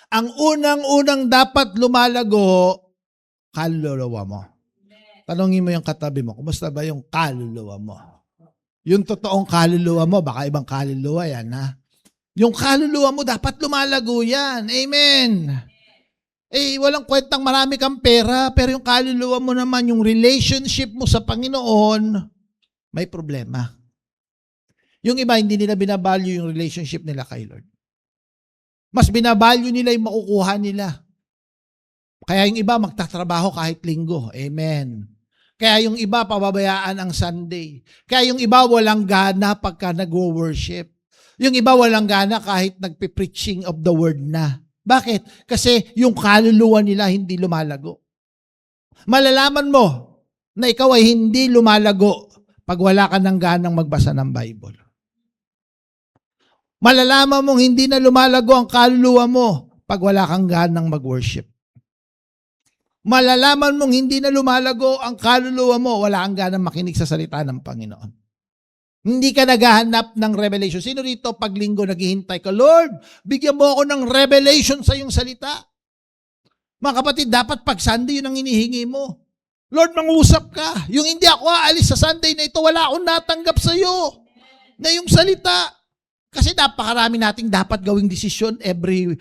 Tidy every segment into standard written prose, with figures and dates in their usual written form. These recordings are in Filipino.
Ang unang-unang dapat lumalago, kaluluwa mo. Tanungin mo yung katabi mo, kumusta ba yung kaluluwa mo? Yung totoong kaluluwa mo, baka ibang kaluluwa yan, ha? Yung kaluluwa mo, dapat lumalago yan. Amen. Walang kwentang marami kang pera, pero yung kaluluwa mo naman, yung relationship mo sa Panginoon, may problema. Yung iba, hindi nila binavalue yung relationship nila kay Lord. Mas binavalue nila yung makukuha nila. Kaya yung iba, magtatrabaho kahit linggo. Amen. Kaya yung iba, pababayaan ang Sunday. Kaya yung iba, walang gana pagka nag-worship. Yung iba, walang gana kahit nagpe-preaching of the word na. Bakit? Kasi yung kaluluwa nila hindi lumalago. Malalaman mo na ikaw ay hindi lumalago pag wala ka ng ganang magbasa ng Bible. Malalaman mong hindi na lumalago ang kaluluwa mo pag wala kang ganang mag-worship. Malalaman mong hindi na lumalago ang kaluluwa mo, wala kang ganang makinig sa salita ng Panginoon. Hindi ka naghahanap ng revelation. Sino rito pag linggo naghihintay ka, Lord, bigyan mo ako ng revelation sa iyong salita. Mga kapatid, dapat pag Sunday yun ang inihingi mo. Lord, mangusap ka. Yung hindi ako aalis sa Sunday na ito, wala akong natanggap sa iyo. Na yung salita. Kasi napakarami nating dapat gawing desisyon every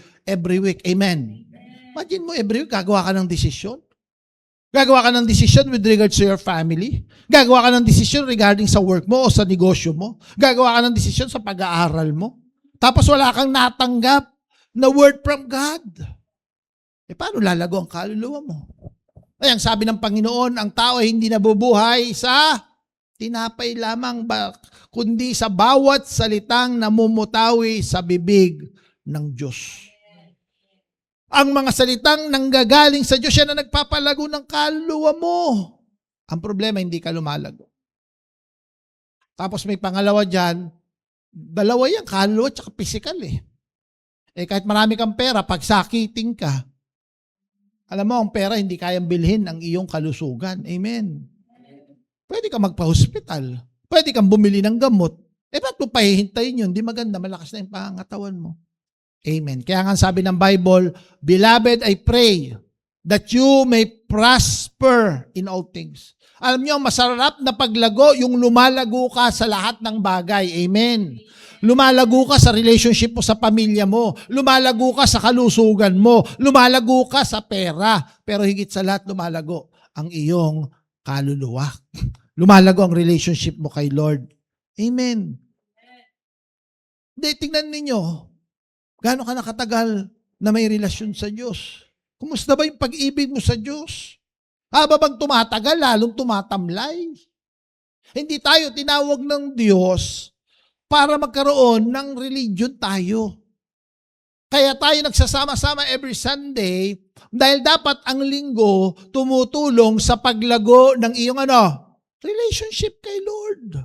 week. Amen. Imagine mo, every week gagawa ka ng desisyon. Gagawa ka ng desisyon with regards to your family. Gagawa ka ng desisyon regarding sa work mo o sa negosyo mo. Gagawa ka ng desisyon sa pag-aaral mo. Tapos wala kang natanggap na word from God. Paano lalago ang kaluluwa mo? Ang sabi ng Panginoon, ang tao ay hindi nabubuhay sa tinapay lamang kundi sa bawat salitang namumutawi sa bibig ng Diyos. Ang mga salitang nanggagaling sa Diyos, yan na nagpapalago ng kaluluwa mo. Ang problema, hindi ka lumalago. Tapos may pangalawa dyan, dalawa yan, kaluluwa at physical kahit marami kang pera, pag sakiting ka, alam mo, ang pera hindi kayang bilhin ang iyong kalusugan. Amen. Pwede ka magpa-hospital. Pwede kang bumili ng gamot. Ba't mo pahihintayin yun? Di maganda, malakas na yung pangangatawan mo. Amen. Kaya nga sabi ng Bible, Beloved, I pray that you may prosper in all things. Alam niyo, masarap na paglago yung lumalago ka sa lahat ng bagay. Amen. Lumalago ka sa relationship mo sa pamilya mo. Lumalago ka sa kalusugan mo. Lumalago ka sa pera. Pero higit sa lahat, lumalago ang iyong kaluluwa. Lumalago ang relationship mo kay Lord. Amen. Tingnan ninyo, gaano ka nakatagal na may relasyon sa Diyos? Kumusta ba yung pag-ibig mo sa Diyos? Haba bang tumatagal, lalong tumatamlay? Hindi tayo tinawag ng Diyos para magkaroon ng religion tayo. Kaya tayo nagsasama-sama every Sunday dahil dapat ang linggo tumutulong sa paglago ng iyong relationship kay Lord.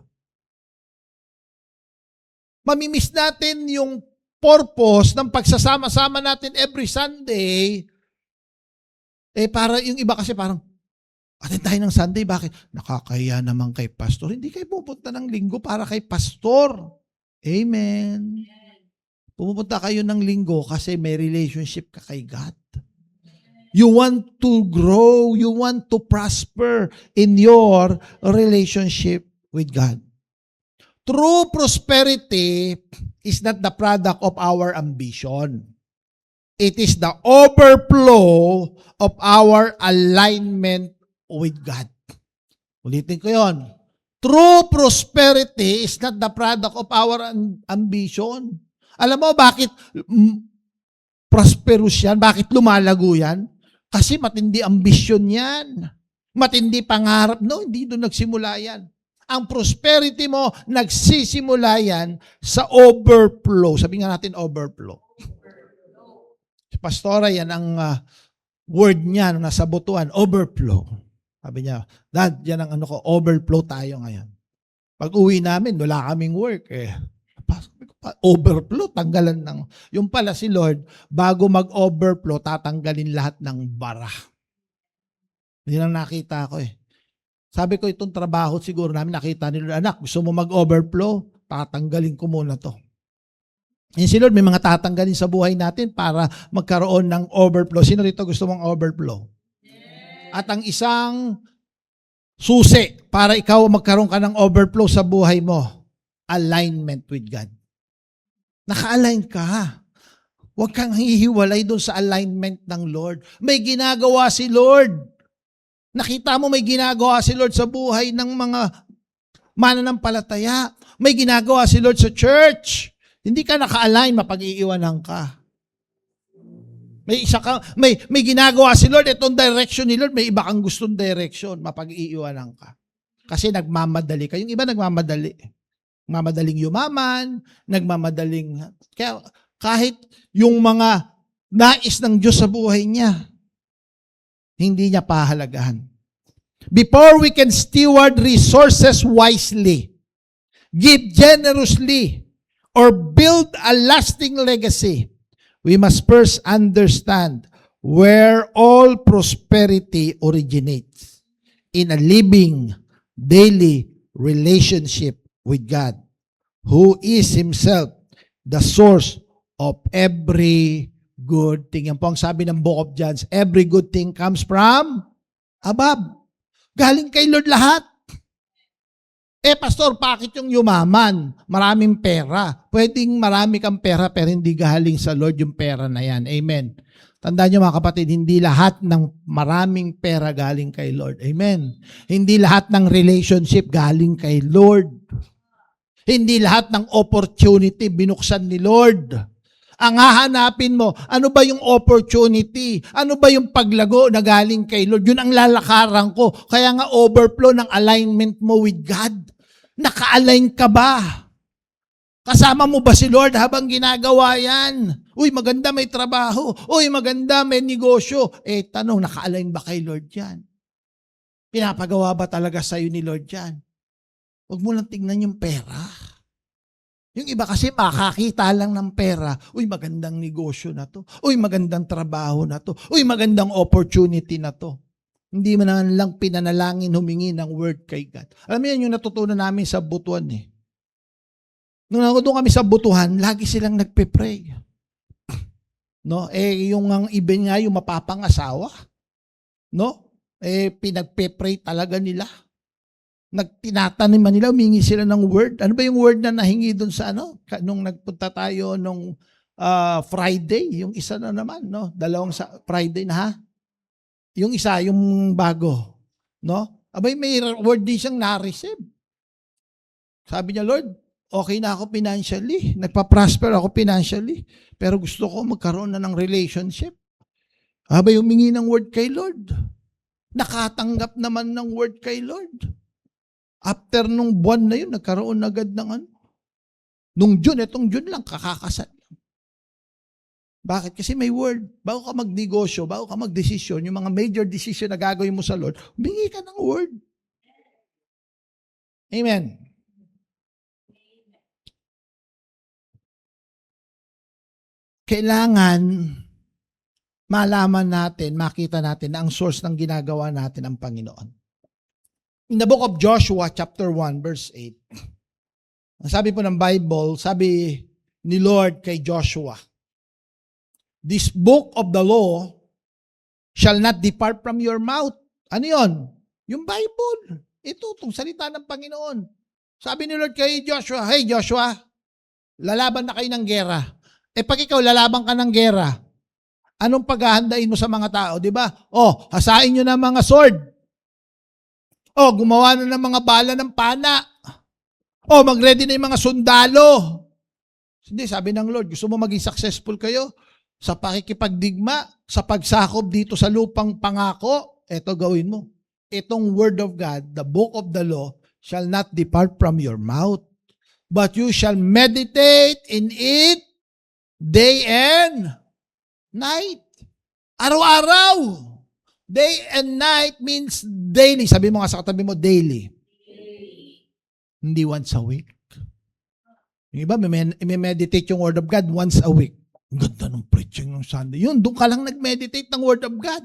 Mamimiss natin yung purpose ng pagsasama-sama natin every Sunday. Para yung iba kasi parang, attend tayo ng Sunday, bakit? Nakakahiya naman kay pastor. Hindi kayo pupunta ng linggo para kay pastor. Amen. Pumupunta kayo ng linggo kasi may relationship ka kay God. You want to grow, you want to prosper in your relationship with God. True prosperity is not the product of our ambition. It is the overflow of our alignment with God. Ulitin ko yon. True prosperity is not the product of our ambition. Alam mo bakit prosperous yan? Bakit lumalago yan? Kasi matindi ambisyon yan. Matindi pangarap. No, hindi doon nagsimula yan. Ang prosperity mo, nagsisimula yan sa overflow. Sabi nga natin, overflow. Pastora, yan ang word niya nung nasa butuan, overflow. Sabi niya, Dad, yan ang overflow tayo ngayon. Pag uwi namin, wala kaming work. Overflow, tanggalan ng... Yung pala si Lord, bago mag-overflow, tatanggalin lahat ng bara. Hindi lang nakita ko Sabi ko, itong trabaho siguro namin nakita ni Lord, anak, gusto mo mag-overflow? Tatanggalin ko muna to. Yan si Lord, may mga tatanggalin sa buhay natin para magkaroon ng overflow. Sino rito gusto mong overflow? At ang isang susi para ikaw magkaroon ka ng overflow sa buhay mo, alignment with God. Naka-align ka. Huwag kang hihiwalay doon sa alignment ng Lord. May ginagawa si Lord. Nakita mo may ginagawa si Lord sa buhay ng mga mananampalataya. May ginagawa si Lord sa church. Hindi ka naka-align, mapag-iiwanan ka. May ginagawa si Lord, itong direction ni Lord, may iba kang gustong direction, mapag-iiwanan ka. Kasi nagmamadali ka. Yung iba nagmamadali. Nagmamadaling yumaman, kaya kahit yung mga nais ng Diyos sa buhay niya, hindi niya pahalagahan. Before we can steward resources wisely, give generously, or build a lasting legacy, we must first understand where all prosperity originates: in a living, daily relationship with God, who is Himself the source of every good thing. Yan po ang sabi ng Book of John, every good thing comes from above. Galing kay Lord lahat. Pastor, bakit yung yumaman? Maraming pera. Pwedeng marami kang pera pero hindi galing sa Lord yung pera na yan. Amen. Tandaan nyo mga kapatid, hindi lahat ng maraming pera galing kay Lord. Amen. Hindi lahat ng relationship galing kay Lord. Hindi lahat ng opportunity binuksan ni Lord. Ang hahanapin mo, ano ba yung opportunity? Ano ba yung paglago na galing kay Lord? Yun ang lalakaran ko. Kaya nga overflow ng alignment mo with God. Naka-align ka ba? Kasama mo ba si Lord habang ginagawa yan? Uy, maganda may trabaho. Uy, maganda may negosyo. Tanong, naka-align ba kay Lord yan? Pinapagawa ba talaga sa'yo ni Lord yan? Huwag mo lang tingnan yung pera. Yung iba kasi makakita lang ng pera. Uy, magandang negosyo na to. Uy, magandang trabaho na to. Uy, magandang opportunity na to. Hindi mo na lang pinanalangin humingi ng word kay God. Alam mo yan yung natutunan namin sa Butuan eh. Nung doon kami sa Butuhan, lagi silang nagpe-pray. No? Yung ang iba nga yung mapapangasawa. No? Pinagpe-pray talaga nila. Nagtinataniman nila, humingi sila ng word. Ano ba yung word na nahingi doon sa nung nagpunta tayo nung Friday, yung isa na naman, no? Dalawang Friday na ha? Yung isa, yung bago, no? Abay, may word din siyang na-receive. Sabi niya, Lord, okay na ako financially, nagpa-prosper ako financially, pero gusto ko magkaroon na ng relationship. Abay, humingi ng word kay Lord. Nakatanggap naman ng word kay Lord. After nung buwan na yun, nagkaroon agad ng Nung June, itong June lang, kakakasal. Bakit? Kasi may word. Bago ka magnegosyo, bago ka magdesisyon, yung mga major decision na gagawin mo sa Lord, humingi ka ng word. Amen. Kailangan malaman natin, makita natin na ang source ng ginagawa natin ang Panginoon. In the book of Joshua, chapter 1, verse 8, ang sabi po ng Bible, sabi ni Lord kay Joshua, this book of the law shall not depart from your mouth. Ano yun? Yung Bible. Ito, itong salita ng Panginoon. Sabi ni Lord kay Joshua, hey Joshua, lalaban na kayo ng gera. Pag ikaw lalaban ka ng gera, anong paghahandain mo sa mga tao, di ba? Hasain nyo na mga sword. Gumawa na ng mga bala ng pana. Mag-ready na yung mga sundalo. Hindi, sabi ng Lord, gusto mo maging successful kayo sa pakikipagdigma, sa pagsakop dito sa lupang pangako, eto gawin mo. Itong word of God, the book of the law, shall not depart from your mouth, but you shall meditate in it day and night. Araw-araw. Day and night means daily. Sabi mo nga sa katabi mo, daily. Hindi once a week. Yung iba, may meditate yung Word of God once a week. Ang ganda ng preaching ng Sunday. Yun, doon ka lang nag-meditate ng Word of God.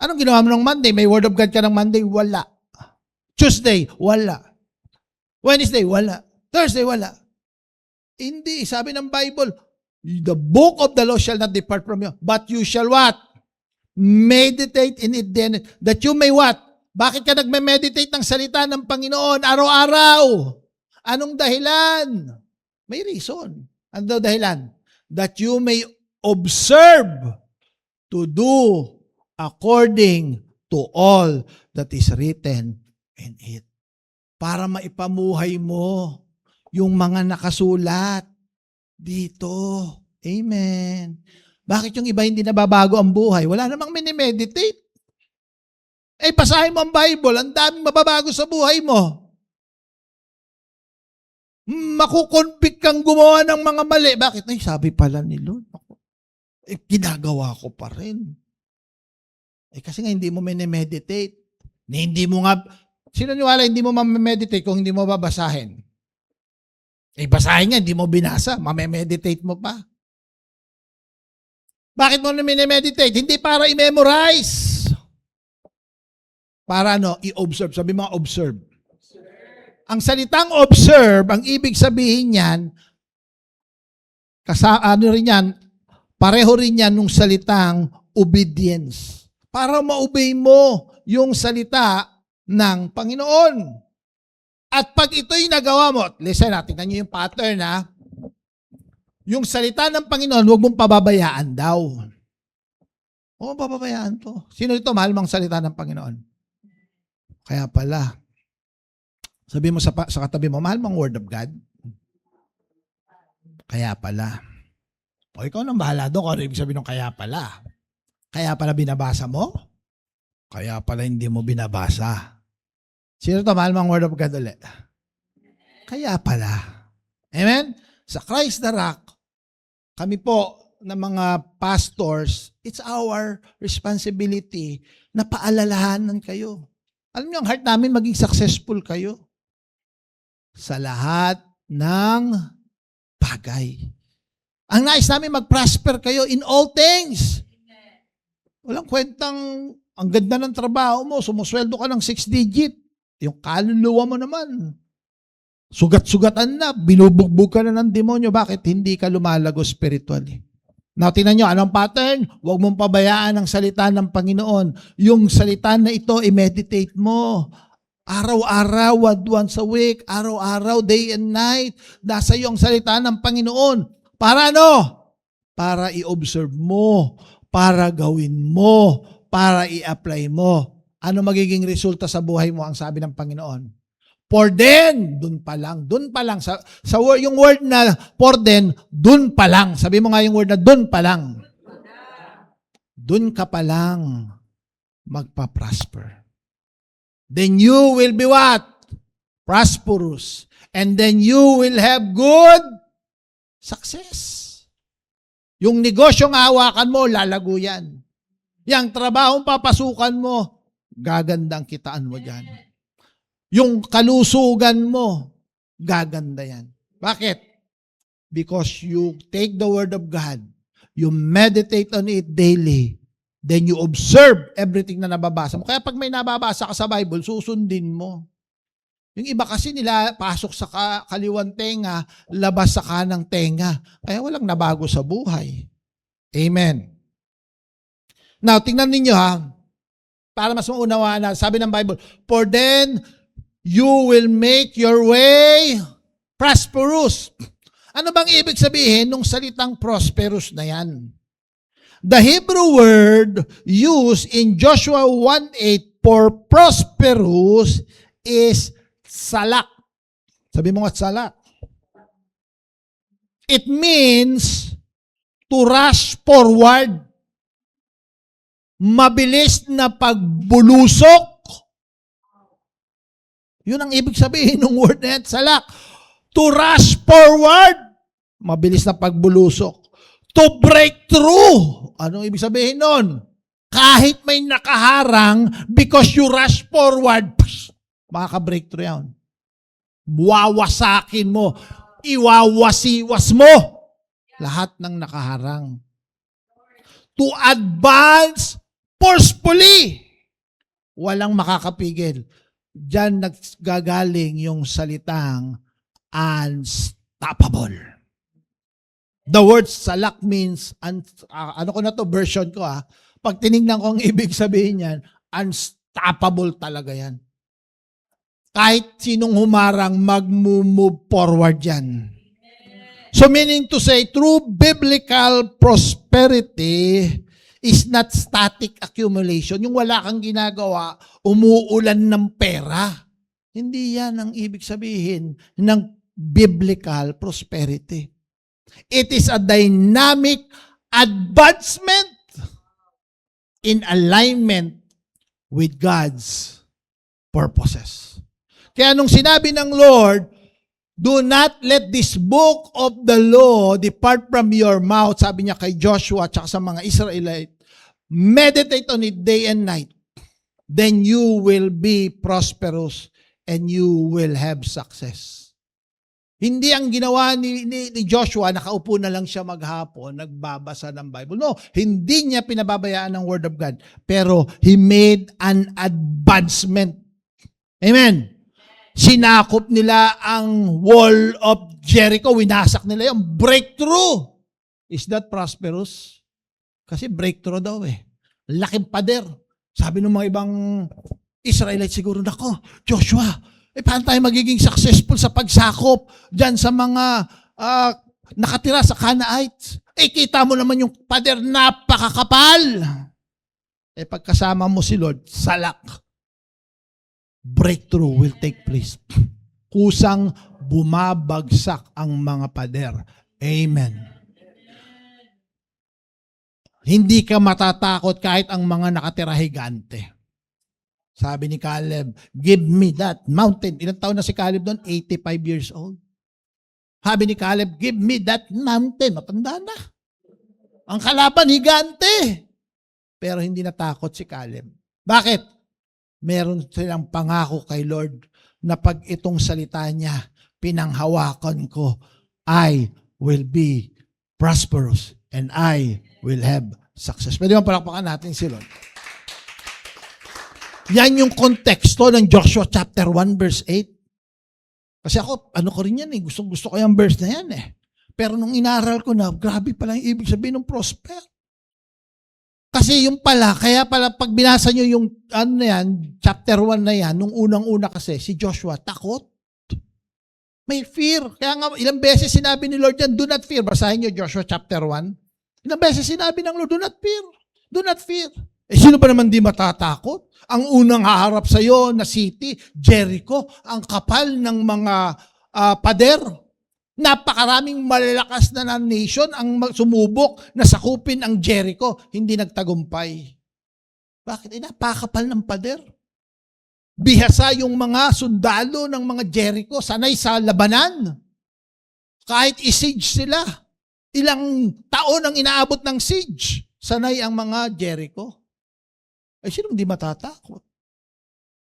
Anong ginawa mo ng Monday? May Word of God ka ng Monday? Wala. Tuesday? Wala. Wednesday? Wala. Thursday? Wala. Hindi, sabi ng Bible, the book of the law shall not depart from you, but you shall what? Meditate in it then, that you may what? Bakit ka nagme-meditate ng salita ng Panginoon araw-araw? Anong dahilan? May reason. Ano dahilan? That you may observe to do according to all that is written in it. Para maipamuhay mo yung mga nakasulat dito. Amen. Bakit yung iba hindi nababago ang buhay? Wala namang minimeditate. Basahin mo ang Bible, ang daming mababago sa buhay mo. Makukonvict kang gumawa ng mga mali. Bakit? Sabi pala ni Lord. Ginagawa ko pa rin. Kasi nga hindi mo minimeditate. Hindi mo nga, sino niwala hindi mo mamimeditate kung hindi mo babasahin? Basahin nga, hindi mo binasa. Mamimeditate mo pa. Bakit mo na minimeditate? Hindi para i-memorize. Para i-observe. Sabi mo, observe. Ang salitang observe, ang ibig sabihin niyan, pareho rin yan nung salitang obedience. Para ma-obey mo yung salita ng Panginoon. At pag ito'y nagawa mo, listen natin, tingnan nyo yung pattern yung salita ng Panginoon, huwag mong pababayaan daw. Pababayaan to. Sino ito? Mahal mong salita ng Panginoon. Kaya pala, sabi mo sa katabi mo, mahal mong word of God. Kaya pala. Ikaw nang bahala doon kung ano ibig sabihin ng kaya pala. Kaya pala binabasa mo? Kaya pala hindi mo binabasa. Sino ito? Mahal mong word of God ulit. Kaya pala. Amen? Sa Christ the Rock, kami po na mga pastors, it's our responsibility na paalalahanan kayo. Alam niyo, ang heart namin maging successful kayo sa lahat ng bagay. Ang nais namin mag-prosper kayo in all things. Walang kwentang, ang ganda ng trabaho mo, sumusweldo ka ng 6 digit. Yung kaluluwa mo naman, sugat-sugatan na, binubugbog ka na ng demonyo. Bakit? Hindi ka lumalago spiritually. Now, tingnan nyo, anong pattern? Huwag mong pabayaan ang salita ng Panginoon. Yung salita na ito, i-meditate mo. Araw-araw, once a week, araw-araw, day and night. Nasa iyo ang salita ng Panginoon. Para ano? Para i-observe mo, para gawin mo, para i-apply mo. Ano magiging resulta sa buhay mo ang sabi ng Panginoon? For then, dun pa lang. Yung word na for then, dun pa lang. Sabi mo nga yung word na dun pa lang. Dun ka pa lang magpa-prosper. Then you will be what? Prosperous. And then you will have good success. Yung negosyong hawakan mo, lalago yan. Yang trabahong papasukan mo, gagandang kitaan mo dyan. Yung kalusugan mo, gaganda yan. Bakit? Because you take the word of God, you meditate on it daily, then you observe everything na nababasa mo. Kaya pag may nababasa ka sa Bible, susundin mo. Yung iba kasi nila, pasok sa kaliwang tenga, labas sa kanang tenga. Kaya walang nabago sa buhay. Amen. Now, tingnan ninyo para mas maunawaan na, sabi ng Bible, for then, you will make your way prosperous. Ano bang ibig sabihin nung salitang prosperous na yan? The Hebrew word used in Joshua 1:8 for prosperous is salak. Sabi mo nga salak. It means to rush forward. Mabilis na pagbulusok. Yun ang ibig sabihin ng word na yan, salak. To rush forward. Mabilis na pagbulusok. To break through. Anong ibig sabihin nun? Kahit may nakaharang, because you rush forward, makaka-breakthrough yan. Wawasakin mo. Iwawasiwas mo. Lahat ng nakaharang. To advance forcefully. Walang makakapigil. Diyan naggagaling yung salitang unstoppable. The word salak means, ano ko na to, version ko pag tinignan ko ang ibig sabihin yan, unstoppable talaga yan. Kahit sinong humarang, mag-move forward yan. So meaning to say, true biblical prosperity is not static accumulation. Yung wala kang ginagawa, umuulan ng pera. Hindi yan ang ibig sabihin ng biblical prosperity. It is a dynamic advancement in alignment with God's purposes. Kaya nung sinabi ng Lord, do not let this book of the law depart from your mouth, sabi niya kay Joshua at sa mga Israelite, meditate on it day and night, then you will be prosperous and you will have success. Hindi ang ginawa ni Joshua, nakaupo na lang siya maghapon, nagbabasa ng Bible. No, hindi niya pinababayaan ng Word of God. Pero he made an advancement. Amen. Sinakop nila ang wall of Jericho. Winasak nila yung breakthrough. Is that prosperous? Kasi breakthrough daw Laking pader. Sabi ng mga ibang Israelites siguro, nako, Joshua, paano tayo magiging successful sa pagsakop dyan sa mga nakatira sa Canaanites? Kita mo naman yung pader, napakakapal. Pagkasama mo si Lord, salak. Breakthrough will take place. Kusang bumabagsak ang mga pader. Amen. Hindi ka matatakot kahit ang mga nakatira higante. Sabi ni Caleb, give me that mountain. Ilang taon na si Caleb doon? 85 years old. Sabi ni Caleb, give me that mountain. Matanda na. Ang kalaban, higante. Pero hindi natakot si Caleb. Bakit? Meron silang pangako kay Lord na pag itong salita niya, pinanghawakan ko, I will be prosperous and I will have success. Pwede mo palakpakan natin si Lord. Yan yung konteksto ng Joshua chapter 1 verse 8. Kasi ako, ko rin yan Gusto ko yung verse na yan Pero nung inaral ko na, grabe pala yung ibig sabihin ng prosper. Kasi yung pala, kaya pala pag binasa nyo yung chapter 1 na yan, nung unang-una kasi, si Joshua, takot. May fear. Kaya nga, ilang beses sinabi ni Lord yan, do not fear. Basahin nyo Joshua chapter 1. Ilang beses sinabi ng Lord, do not fear. Do not fear. Sino ba naman di matatakot? Ang unang haharap sa iyo na city, Jericho, ang kapal ng mga pader. Napakaraming malalakas na nation ang sumubok na sakupin ang Jericho, hindi nagtagumpay. Bakit? Napakapal ng pader. Bihasa yung mga sundalo ng mga Jericho, sanay sa labanan. Kahit i-siege sila, ilang taon ang inaabot ng siege, sanay ang mga Jericho. Sinong di matatakot?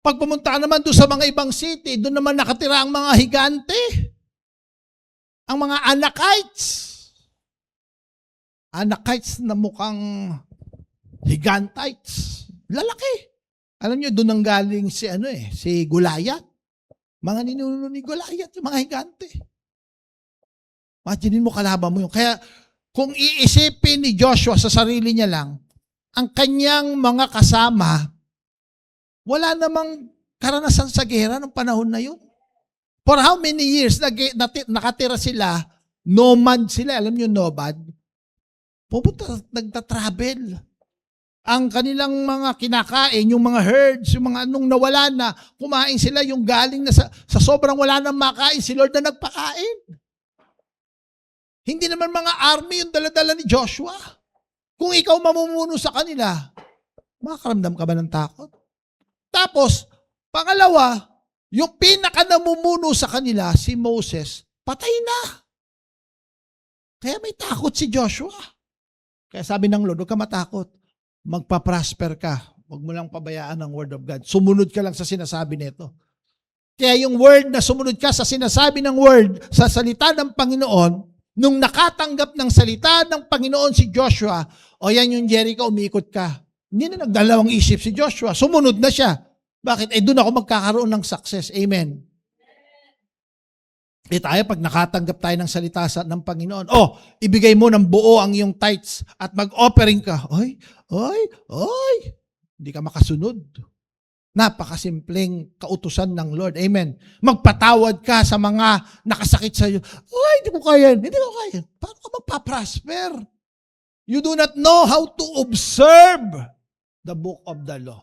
Pag pumunta naman doon sa mga ibang city, doon naman nakatira ang mga higante. Ang mga Anakites. Anakites na mukhang higantites. Lalaki. Alam niyo, doon ang galing si Goliath. Mga ninuno ni Goliath, yung mga higante. Imaginin mo, kalaban mo yun. Kaya, kung iisipin ni Joshua sa sarili niya lang, ang kanyang mga kasama, wala namang karanasan sa gera ng panahon na yun. For how many years nakatira sila, nomad sila, alam niyo nomad, pupunta, nagta-travel. Ang kanilang mga kinakain, yung mga herds, yung mga anong nawala na, kumain sila yung galing na sa sobrang wala nang makain, si Lord na nagpakain. Hindi naman mga army yung dala-dala ni Joshua. Kung ikaw mamumuno sa kanila, makakaramdam ka ba ng takot? Tapos, pangalawa, yung pinaka-namumuno sa kanila, si Moses, patay na. Kaya may takot si Joshua. Kaya sabi ng Lord, huwag ka matakot. Magpa-prosper ka. Huwag mo lang pabayaan ang word of God. Sumunod ka lang sa sinasabi nito. Kaya yung word na sumunod ka sa sinasabi ng word, sa salita ng Panginoon, nung nakatanggap ng salita ng Panginoon si Joshua, o yan yung Jericho, umiikot ka. Hindi na nagdalawang isip si Joshua. Sumunod na siya. Bakit? Doon ako magkakaroon ng success. Amen. Tayo, pag nakatanggap tayo ng salita ng Panginoon, ibigay mo ng buo ang iyong tithes at mag-offering ka. Oy, hindi ka makasunod. Napakasimpleng kautusan ng Lord. Amen. Magpatawad ka sa mga nakasakit sa iyo. Hindi ko kaya. Hindi ko kaya. Paano ka magpa-prosper? You do not know how to observe the book of the law.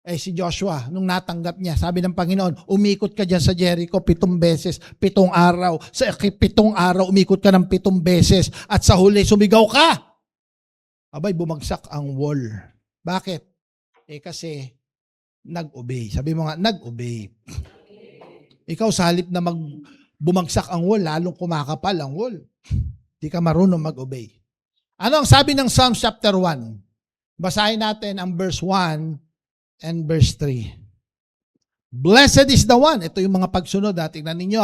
Si Joshua, nung natanggap niya, sabi ng Panginoon, umikot ka dyan sa Jericho 7 beses, 7 araw. Sa 7 araw, umikot ka ng 7 beses. At sa huli, sumigaw ka. Abay, bumagsak ang wall. Bakit? Kasi nag-obey. Sabi mo nga, nag-obey. Ikaw, sa halip na bumagsak ang wall, lalong kumakapal ang wall. Di ka marunong mag-obey. Ano ang sabi ng Psalms chapter 1? Basahin natin ang verse 1 and verse 3. Blessed is the one. Ito yung mga pagsunod. Tingnan ninyo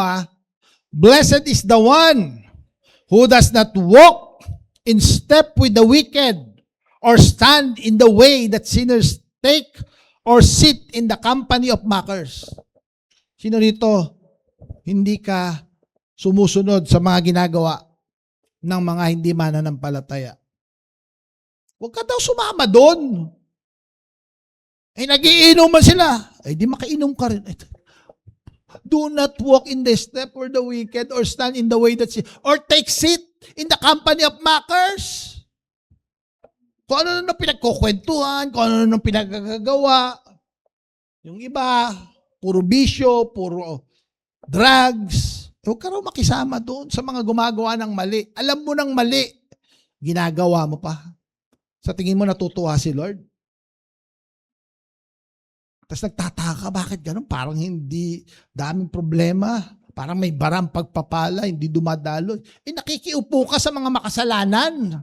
Blessed is the one who does not walk in step with the wicked, or stand in the way that sinners take, or sit in the company of mockers. Sino rito hindi ka sumusunod sa mga ginagawa ng mga hindi mananampalataya? Huwag ka daw sumama doon. Nagiinuman sila. Di makainom ka rin. Do not walk in the step or the wicked, or stand in the way that or take seat in the company of mockers. Kung ano na pinagkukwentuhan, kung ano na pinagagawa. Yung iba, puro bisyo, puro drugs. Huwag ka raw makisama doon sa mga gumagawa ng mali. Alam mo ng mali, ginagawa mo pa. Sa tingin mo natutuwa si Lord? Tapos nagtataka, bakit ganun? Parang hindi, daming problema. Parang may barang pagpapala, hindi dumadaloy. Nakikiupo ka sa mga makasalanan.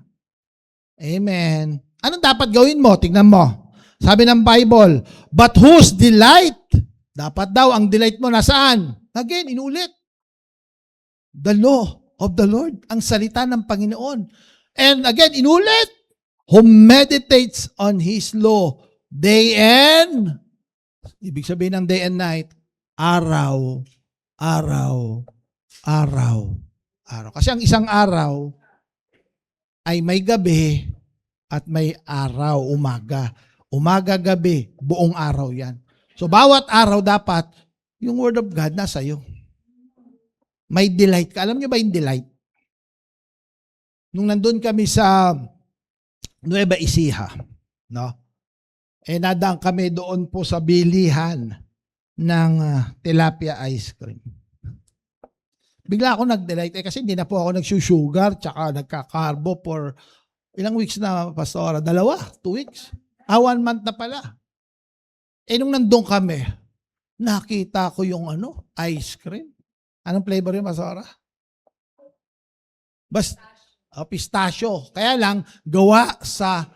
Amen. Anong dapat gawin mo? Tingnan mo. Sabi ng Bible, but whose delight? Dapat daw, ang delight mo nasaan? Again, inulit. The law of the Lord. Ang salita ng Panginoon. And again, inulit. Who meditates on His law day and ibig sabihin ng day and night, araw. Kasi ang isang araw ay may gabi at may araw, umaga. Umaga, gabi, buong araw yan. So, bawat araw dapat, yung Word of God nasa iyo. May delight ka. Alam niyo ba yung delight? Nung nandun kami sa Nueva Ecija, no? Nadaan kami doon po sa bilihan ng tilapia ice cream. Bigla ako nag-delight kasi hindi na po ako nagsusugar tsaka nagka-carbo for ilang weeks na, Pastora? 2 weeks? 1 month na pala. Nung nandun kami, nakita ko yung ice cream. Anong flavor yun, Pastora? Pistachio. Kaya lang, gawa sa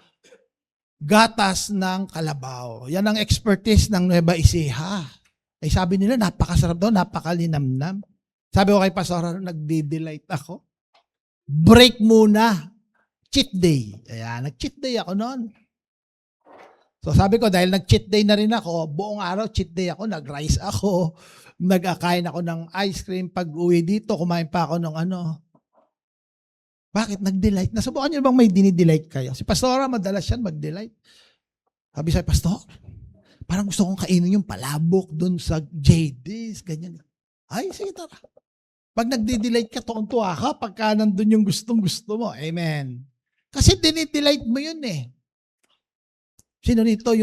gatas ng kalabaw. Yan ang expertise ng Nueva Ecija. Sabi nila, napakasarap daw, napakalinamnam. Sabi ko kay Pastor, nagdi-delight ako. Break muna. Cheat day. Ayan, nag-cheat day ako noon. So sabi ko, dahil nag-cheat day na rin ako, buong araw cheat day ako, nag-rice ako, nag-akain ako ng ice cream. Pag uwi dito, kumain pa ako ng Bakit? Nag-delight. Nasubukan niyo bang may dinidelight kayo? Si Pastora, madalas yan mag-delight. Sabi sa Pastor, parang gusto kong kainin yung palabok dun sa JD's, ganyan. Ay, sige tara. Pag nag-delight ka, tuwa ka pagka nandun yung gustong-gusto mo. Amen. Kasi dinidelight mo yun eh. Sino nito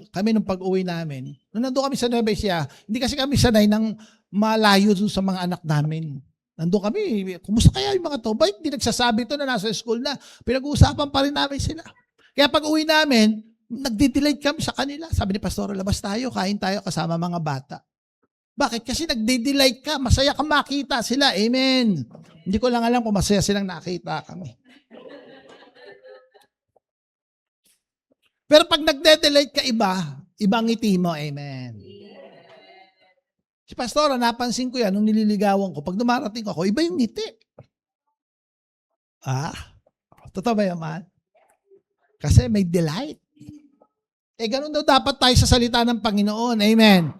kami nung pag-uwi namin, nung nandun kami sa Nueva Ecija, hindi kasi kami sanay ng malayo dun sa mga anak namin. Nandun kami, kumusta kaya yung mga to? Bakit hindi nagsasabi to na nasa school na? Pinag-uusapan pa rin namin sila. Kaya pag uwi namin, nagdi-delight kami sa kanila. Sabi ni Pastor, labas tayo, kain tayo kasama mga bata. Bakit? Kasi nagdi-delight ka, masaya ka makita sila. Amen. Hindi ko lang alam kung masaya silang nakita kami. Pero pag nagde-delight ka ibang ngiti mo. Amen. Si Pastora, napansin ko yan nung nililigawan ko. Pag dumarating ako, iba yung ngiti. Totoo ba yan, man? Kasi may delight. Ganun daw dapat tayo sa salita ng Panginoon. Amen.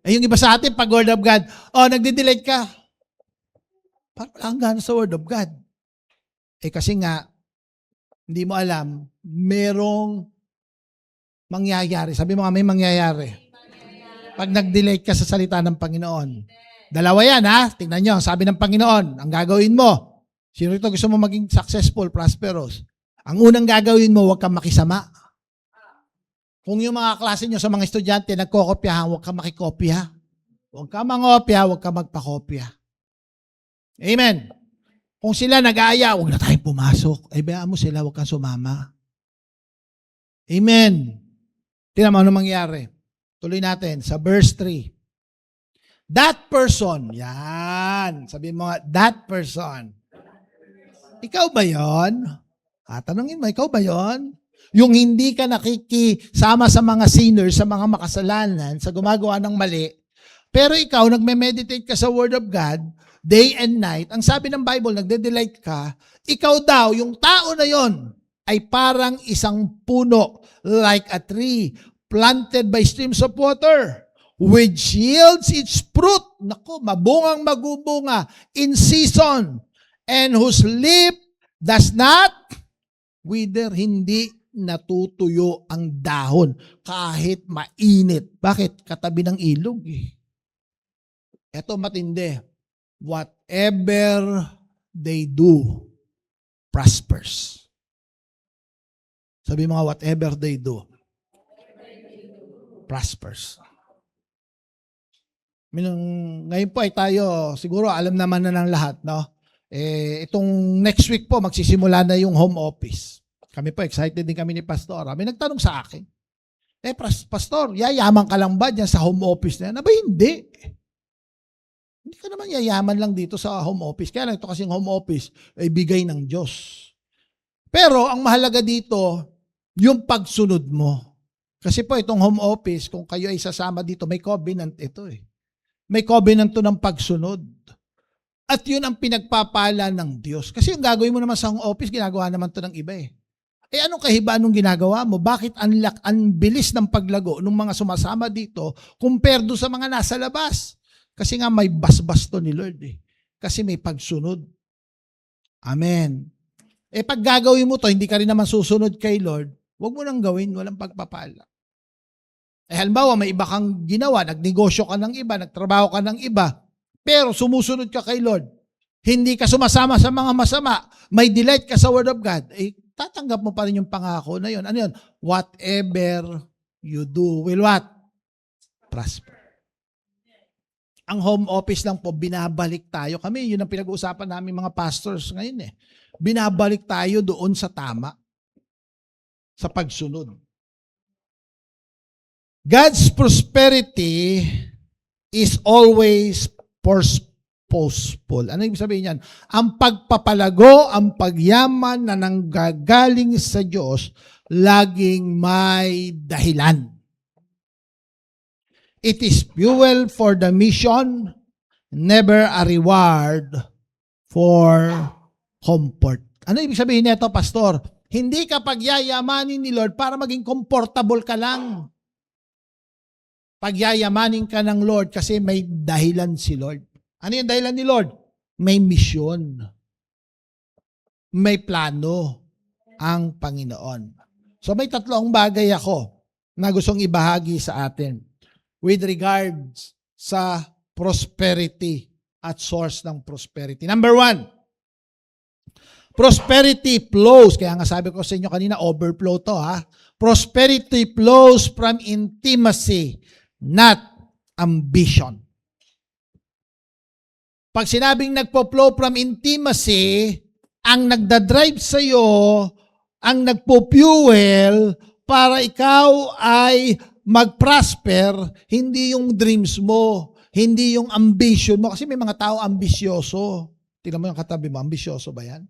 Eh yung iba sa atin, pag Word of God, nagde-delete ka. Parang wala kang gana sa Word of God. Eh kasi nga, hindi mo alam, merong mangyayari. Sabi mo nga, may mangyayari. Pag nag-delete ka sa salita ng Panginoon. Dalawa yan, ha? Tingnan nyo, sabi ng Panginoon, ang gagawin mo. Sino ito gusto mo maging successful, prosperous? Ang unang gagawin mo, huwag kang makisama. Kung yung mga klase nyo sa mga estudyante nagkokopyahan, huwag kang makikopya. Huwag kang mangopya, huwag kang magpakopya. Amen. Kung sila nag-aaya, huwag na tayong pumasok. Ay, bayaan mo sila, huwag kang sumama. Amen. Tingnan mo ano mangyari. Tuloy natin sa verse 3. That person, yan. Sabi mo nga, that person. Ikaw ba yon? Tanungin mo, ikaw ba yon? Yung hindi ka nakikisama sa mga sinners, sa mga makasalanan, sa gumagawa ng mali, pero ikaw, nagme-meditate ka sa Word of God, day and night, ang sabi ng Bible, nagde-delight ka, ikaw daw, yung tao na yon, ay parang isang puno, like a tree, planted by streams of water, which yields its fruit, naku, mabungang magubunga, in season, and whose leaf does not wither, hindi natutuyo ang dahon kahit mainit. Bakit? Katabi ng ilog eh. Ito matindi. Whatever they do prospers. Sabi mga whatever they do prospers. Ngayon po ay tayo, siguro alam naman na ng lahat, no? Itong next week po, magsisimula na yung home office. Kami po, excited din kami ni Pastor. May nagtanong sa akin, Pastor, yayaman ka lang ba dyan sa home office na yan? Aba, hindi. Hindi ka naman yayaman lang dito sa home office. Kaya lang ito kasing home office ay bigay ng Diyos. Pero ang mahalaga dito, yung pagsunod mo. Kasi po itong home office, kung kayo ay sasama dito, may covenant ito eh. May covenant to ng pagsunod. At yun ang pinagpapala ng Diyos. Kasi yung gagawin mo naman sa home office, ginagawa naman to ng iba eh. Anong kahibaan nung ginagawa mo? Bakit ang bilis ng paglago ng mga sumasama dito compared sa mga nasa labas? Kasi nga may basbas to ni Lord eh. Kasi may pagsunod. Amen. Pag gagawin mo to, hindi ka rin naman susunod kay Lord, huwag mo nang gawin, walang pagpapala. Halimbawa, may iba kang ginawa, nagnegosyo ka ng iba, nagtrabaho ka ng iba, pero sumusunod ka kay Lord, hindi ka sumasama sa mga masama, may delight ka sa Word of God, tatanggap mo pa rin yung pangako na yun. Ano yun? Whatever you do will what? Prosper. Ang home office lang po, binabalik tayo. Kami, yun ang pinag-uusapan namin mga pastors ngayon eh. Binabalik tayo doon sa tama. Sa pagsunod. God's prosperity is always purposeful. Ano ibig sabihin yan? Ang pagpapalago, ang pagyaman na nanggagaling sa Diyos, laging may dahilan. It is fuel for the mission, never a reward for comfort. Ano ibig sabihin nito, Pastor? Hindi ka pagyayamanin ni Lord para maging comfortable ka lang. Pagyayamanin ka ng Lord kasi may dahilan si Lord. Ano yung dahilan ni Lord? May misyon. May plano ang Panginoon. So may tatlong bagay ako na gustong ibahagi sa atin with regards sa prosperity at source ng prosperity. Number 1, prosperity flows. Kaya nga sabi ko sa inyo kanina, overflow to ha. Prosperity flows from intimacy, not ambition. Pag sinabing nagpo-flow from intimacy, ang nagdadrive sa'yo, ang nagpo-fuel para ikaw ay mag-prosper, hindi yung dreams mo, hindi yung ambition mo. Kasi may mga tao ambisyoso. Tingnan mo yung katabi mo, ambisyoso ba yan?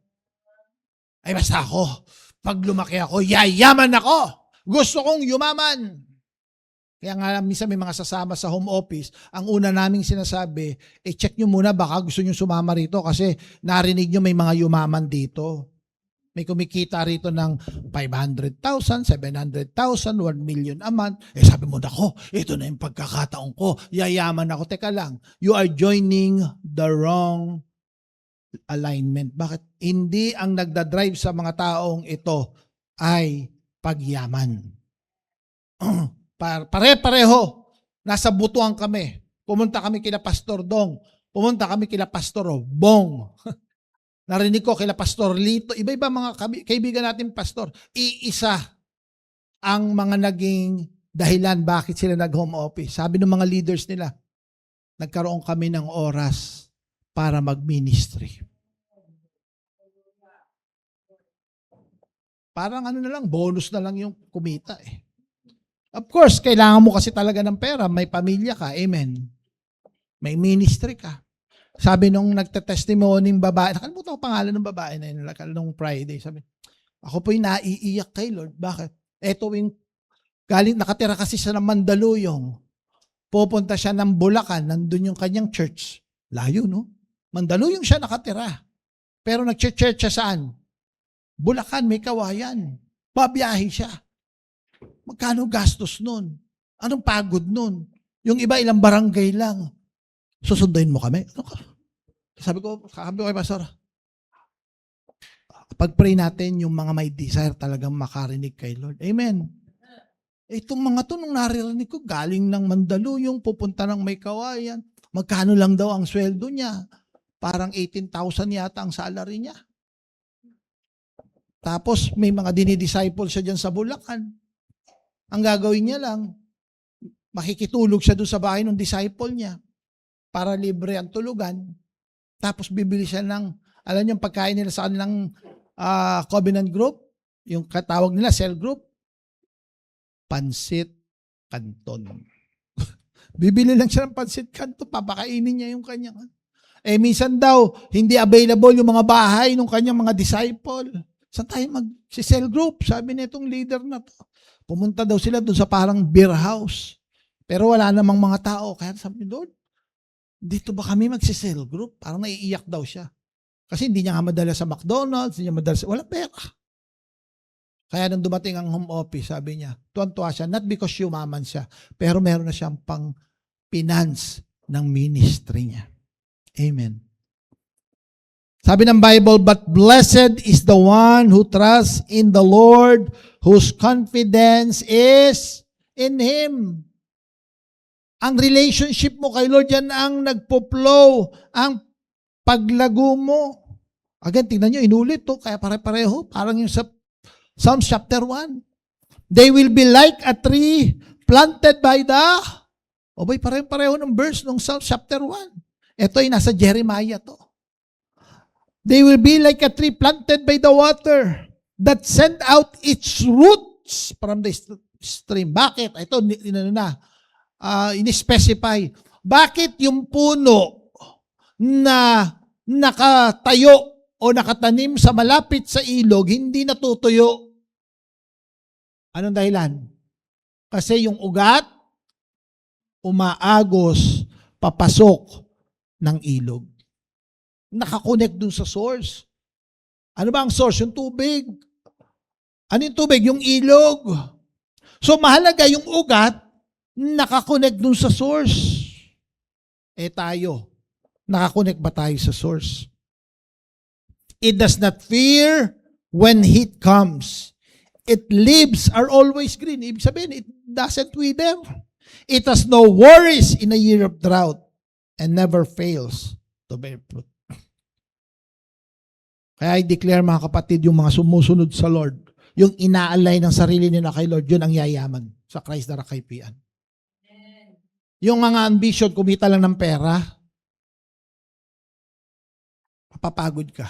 Ay basta ako, pag lumaki ako, yayaman ako. Gusto kong yumaman. Kaya nga minsan may mga sasama sa home office, ang una naming sinasabi, check nyo muna baka gusto nyo sumama rito kasi narinig nyo may mga yumaman dito. May kumikita rito ng 500,000, 700,000, 1 million a month. Sabi mo, nako, ito na yung pagkakataon ko. Yayaman ako. Teka lang, you are joining the wrong alignment. Bakit? Hindi ang nagdadrive sa mga taong ito ay pagyaman. Pare-pareho. Nasa butuan kami. Pumunta kami kila Pastor Dong. Pumunta kami kila Pastor Bong. Narinig ko kila Pastor Lito. Iba-iba mga kaibigan natin, Pastor. Iisa ang mga naging dahilan bakit sila nag-home office. Sabi ng mga leaders nila, nagkaroon kami ng oras para mag-ministry. Parang ano na lang, bonus na lang yung kumita eh. Of course, kailangan mo kasi talaga ng pera. May pamilya ka, amen. May ministry ka. Sabi nung nagtetestimony ng babae, nakalimutan ko pangalan ng babae na yun, nung Friday, sabi, ako po'y naiiyak kay Lord. Bakit? Eto yung, galing, nakatira kasi siya ng Mandaluyong. Pupunta siya ng Bulacan, nandun yung kanyang church. Layo, no? Mandaluyong siya nakatira. Pero nag-church siya saan? Bulacan, may kawayan. Babiyahe siya. Magkano gastos nun? Anong pagod nun? Yung iba, ilang barangay lang. Susunduin mo kami? Ano ka? Sabi ko kay Pastor, pag-pray natin yung mga may desire talagang makarinig kay Lord. Amen. Itong mga to, nung naririnig ko, galing ng Mandaluyong, pupunta ng may kawayan. Magkano lang daw ang sweldo niya? Parang 18,000 yata ang salary niya. Tapos may mga dinidisciple siya dyan sa Bulacan. Ang gagawin niya lang, makikitulog siya doon sa bahay ng disciple niya para libre ang tulugan. Tapos bibili siya ng, alam niyo, pagkain nila sa kanilang covenant group, yung katawag nila cell group, pansit canton. Bibili lang siya ng pansit canton, papakainin niya yung kanyang. Minsan daw, hindi available yung mga bahay ng kanyang mga disciple. Saan tayo mag-cell group? Sabi nitong leader na to. Pumunta daw sila doon sa parang beer house. Pero wala namang mga tao. Kaya sabi doon, dito ba kami mag-cell group? Parang naiiyak daw siya. Kasi hindi niya nga madala sa McDonald's, hindi niya madala sa, wala pera. Kaya nung dumating ang home office, sabi niya, tuwan-tuwa siya, not because yumaman siya, pero meron na siyang pang-finance ng ministry niya. Amen. Sabi ng Bible, but blessed is the one who trusts in the Lord, whose confidence is in Him. Ang relationship mo kay Lord, yan ang nagpo-flow, ang paglago mo. Again, tingnan nyo, inulit to, kaya pare-pareho, parang yung sa Psalms chapter 1. They will be like a tree planted by the, pare-pareho ng verse ng Psalms chapter 1. Ito ay nasa Jeremiah to. They will be like a tree planted by the water that send out its roots from the stream. Bakit? Ito, in-specify. Bakit yung puno na nakatayo o nakatanim sa malapit sa ilog, hindi natutuyo? Anong dahilan? Kasi yung ugat, umaagos, papasok ng ilog. Nakakonect dun sa source. Ano ba ang source? Yung tubig. Ano yung tubig? Yung ilog. So mahalaga yung ugat, nakakonect dun sa source. Tayo, nakakonect ba tayo sa source? It does not fear when heat comes. Its leaves are always green. Ibig sabihin, it doesn't wither. It has no worries in a year of drought and never fails to bear fruit. Kaya I-declare, mga kapatid, yung mga sumusunod sa Lord, yung ina-align ng sarili nila kay Lord, yun ang yayaman sa Christ na rakaypian. Yung mga ambition, kumita lang ng pera, papapagod ka.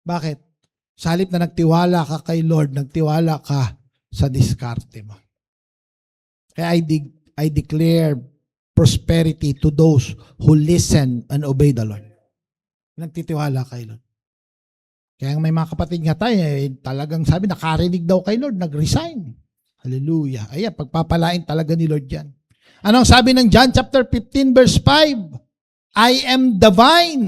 Bakit? Sa halip na nagtiwala ka kay Lord, nagtiwala ka sa diskarte mo. Kaya I declare prosperity to those who listen and obey the Lord. Nagtitiwala kay Lord. Kaya may mga kapatid nga tayo, talagang sabi, nakarinig daw kay Lord, nag-resign. Hallelujah. Ayan, pagpapalain talaga ni Lord yan. Anong sabi ng John chapter 15 verse 5? I am the vine.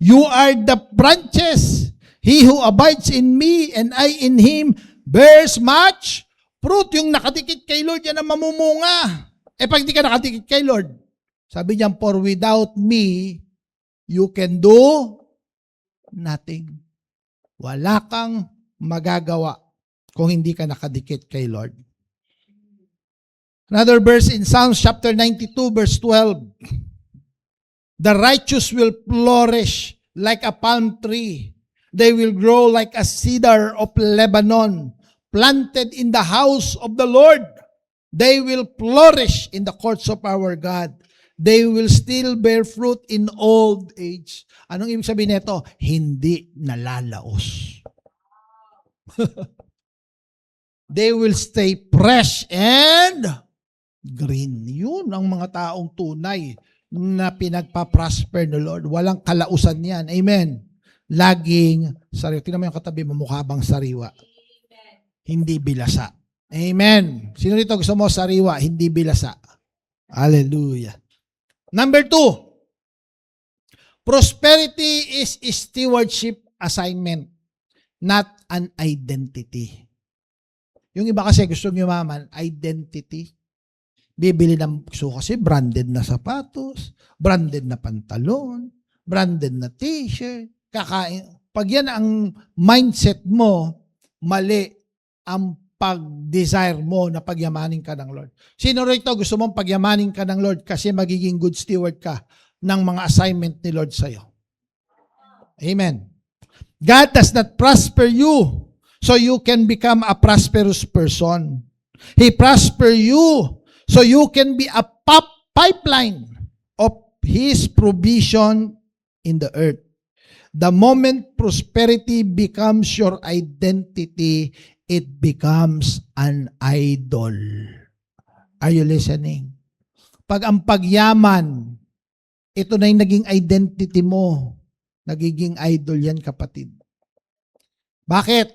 You are the branches. He who abides in me and I in him bears much fruit. Yung nakadikit kay Lord, yan ang mamumunga. Pag di ka nakadikit kay Lord, sabi niya, for without me, you can do nothing. Wala kang magagawa kung hindi ka nakadikit kay Lord. Another verse in Psalms chapter 92 verse 12. The righteous will flourish like a palm tree. They will grow like a cedar of Lebanon, planted in the house of the Lord. They will flourish in the courts of our God. They will still bear fruit in old age. Anong ibig sabihin nito? Hindi nalalaos. They will stay fresh and green. Yun ang mga taong tunay na pinagpa-prosper ng Lord. Walang kalausan yan. Amen. Laging sariwa. Tingnan mo yung katabi mo, mukha bang sariwa? Amen. Hindi bilasa. Amen. Sino rito gusto mo sariwa, hindi bilasa? Hallelujah. Number 2, prosperity is a stewardship assignment, not an identity. Yung iba kasi gusto yumaman, identity. Bibili ng gusto kasi branded na sapatos, branded na pantalon, branded na t-shirt, kakain. Pag yan ang mindset mo, mali ang pag-desire mo na pagyamanin ka ng Lord. Sino rito gusto mong pagyamanin ka ng Lord kasi magiging good steward ka ng mga assignment ni Lord sa'yo? Amen. God does not prosper you so you can become a prosperous person. He prosper you so you can be a pipeline of His provision in the earth. The moment prosperity becomes your identity, it becomes an idol. Are you listening? Pag ang pagyaman, ito na yung naging identity mo, nagiging idol yan, kapatid. Bakit?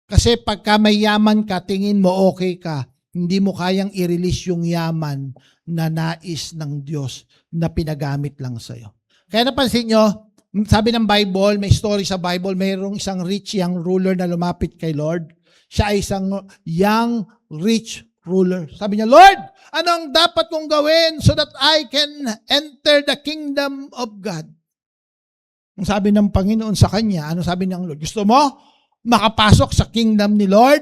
Kasi pagka may yaman ka, tingin mo okay ka, hindi mo kayang i-release yung yaman na nais ng Diyos na pinagamit lang sa'yo. Kaya napansin nyo, sabi ng Bible, may story sa Bible, mayroong isang rich young ruler na lumapit kay Lord. Siya ay isang young rich ruler. Sabi niya, Lord, anong dapat kong gawin so that I can enter the kingdom of God? Ang sabi ng Panginoon sa kanya, ano sabi ng Lord? Gusto mo makapasok sa kingdom ni Lord?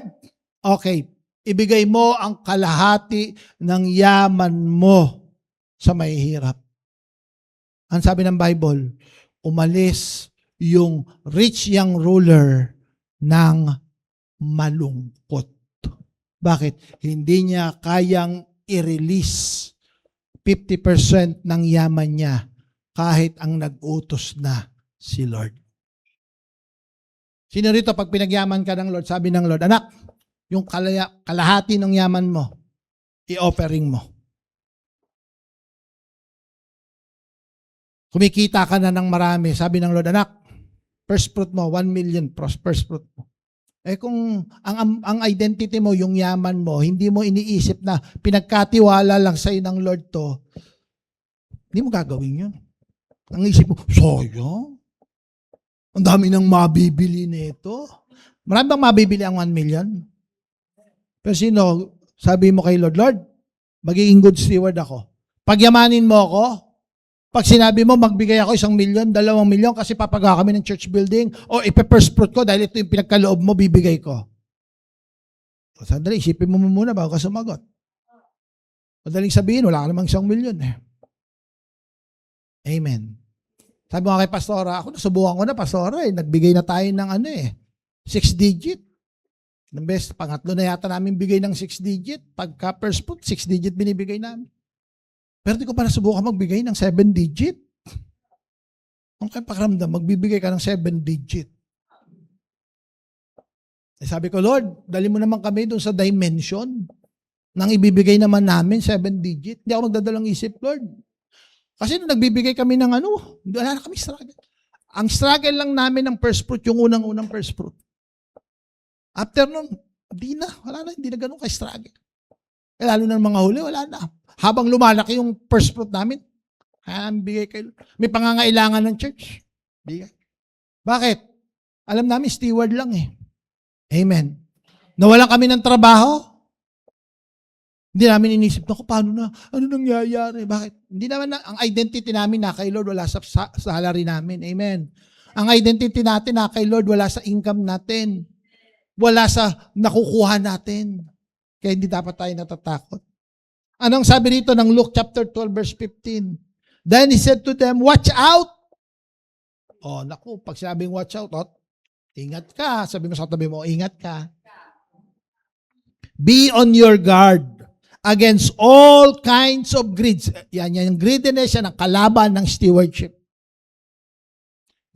Okay, ibigay mo ang kalahati ng yaman mo sa mahihirap. Ang sabi ng Bible, umalis yung rich young ruler ng malungkot. Bakit? Hindi niya kayang i-release 50% ng yaman niya kahit ang nag-utos na si Lord. Sino rito pag pinagyaman ka ng Lord, sabi ng Lord, anak, yung kalahati ng yaman mo, i-offering mo. Kumikita ka na ng marami, sabi ng Lord, anak, first fruit mo, 1 million first fruit mo. Kung ang identity mo, yung yaman mo, hindi mo iniisip na pinagkatiwala lang sa'yo ng Lord to, hindi mo gagawin yun. Ang isip mo, sayang. Ang dami nang mabibili nito. Marami bang mabibili ang 1 million? Pero sino, sabi mo kay Lord, Lord, magiging good steward ako. Pagyamanin mo ako, pag sinabi mo, magbigay ako 1 million, 2 million kasi papagawa kami ng church building o ipe-first fruit ko dahil ito yung pinagkaloob mo, bibigay ko. O, sandali, isipin mo muna bago ka sumagot. Madaling sabihin, wala ka namang 1 million eh. Amen. Sabi mo kay Pastora, ako nasubukan ko na, Pastora, nagbigay na tayo ng 6 digit. The best, pangatlo na yata namin bigay ng 6 digit. Pagka first fruit, 6 digit binibigay namin. Pero di ko pa nasubukan magbigay ng 7 digit. Ang kaya pakiramdam, magbibigay ka ng 7 digit. Sabi ko, Lord, dali mo naman kami doon sa dimension nang ibibigay naman namin 7 digit. Hindi ako magdadalang isip, Lord. Kasi nung nagbibigay kami ng wala na kami struggle. Ang struggle lang namin ng first fruit, yung unang first fruit. After nun, wala na, hindi na ganun ka-struggle. Lalo na ng mga huli, wala na. Habang lumalaki yung first fruit namin, bigay kayo. May pangangailangan ng church. Bigay. Bakit? Alam namin, steward lang eh. Amen. Nawalan kami ng trabaho. Hindi namin inisip, naku, paano na? Ano nangyayari? Bakit? Hindi naman ang identity namin na kay Lord wala sa salary namin. Amen. Ang identity natin na kay Lord wala sa income natin. Wala sa nakukuha natin. Kaya hindi dapat tayo natatakot. Anong sabi rito ng Luke chapter 12 verse 15? Then he said to them, watch out! Oh, naku, pag sinabing watch out, ingat ka. Sabi mo sa tabi mo, ingat ka. Be on your guard against all kinds of greeds. Yan yung greediness, yan ang kalaban ng stewardship.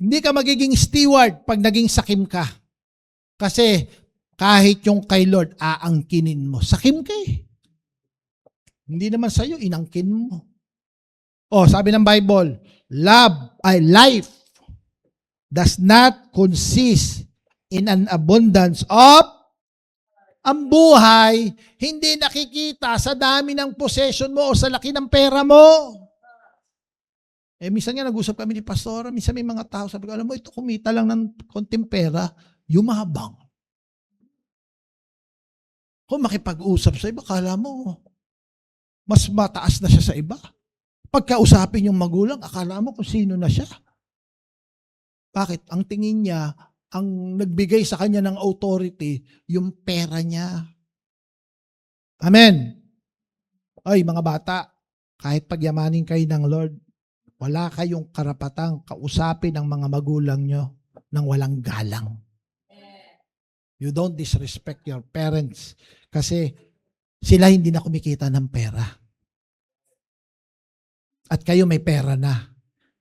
Hindi ka magiging steward pag naging sakim ka. Kasi kahit yung kay Lord, aangkinin mo. Sakim ka eh. Hindi naman sa'yo, inangkin mo. Oh, sabi ng Bible, life does not consist in an abundance of ang buhay, hindi nakikita sa dami ng possession mo o sa laki ng pera mo. Minsan nga nag-usap kami ni Pastora, minsan may mga tao, sabi ko, alam mo, ito kumita lang ng konting pera, yumabang. Kung makipag-usap sa iba, kala mo, mas mataas na siya sa iba. Pagkausapin yung magulang, akala mo kung sino na siya. Bakit? Ang tingin niya, ang nagbigay sa kanya ng authority, yung pera niya. Amen. Ay, mga bata, kahit pagyamanin kayo ng Lord, wala kayong karapatang kausapin ang mga magulang nyo ng walang galang. You don't disrespect your parents kasi sila hindi na kumikita ng pera. At kayo may pera na.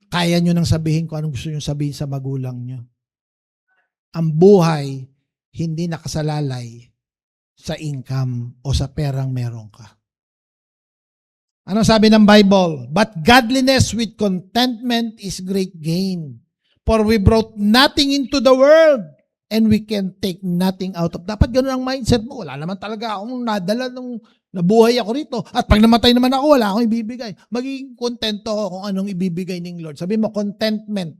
Kaya nyo nang sabihin kung anong gusto nyo sabihin sa magulang nyo. Ang buhay hindi nakasalalay sa income o sa perang meron ka. Ano sabi ng Bible? But godliness with contentment is great gain. For we brought nothing into the world and we can take nothing out of. Dapat ganun ang mindset mo. Wala naman talaga akong nadala nung nabuhay ako rito. At pag namatay naman ako, wala akong ibibigay. Magiging kontento ako kung anong ibibigay ng Lord. Sabi mo, contentment.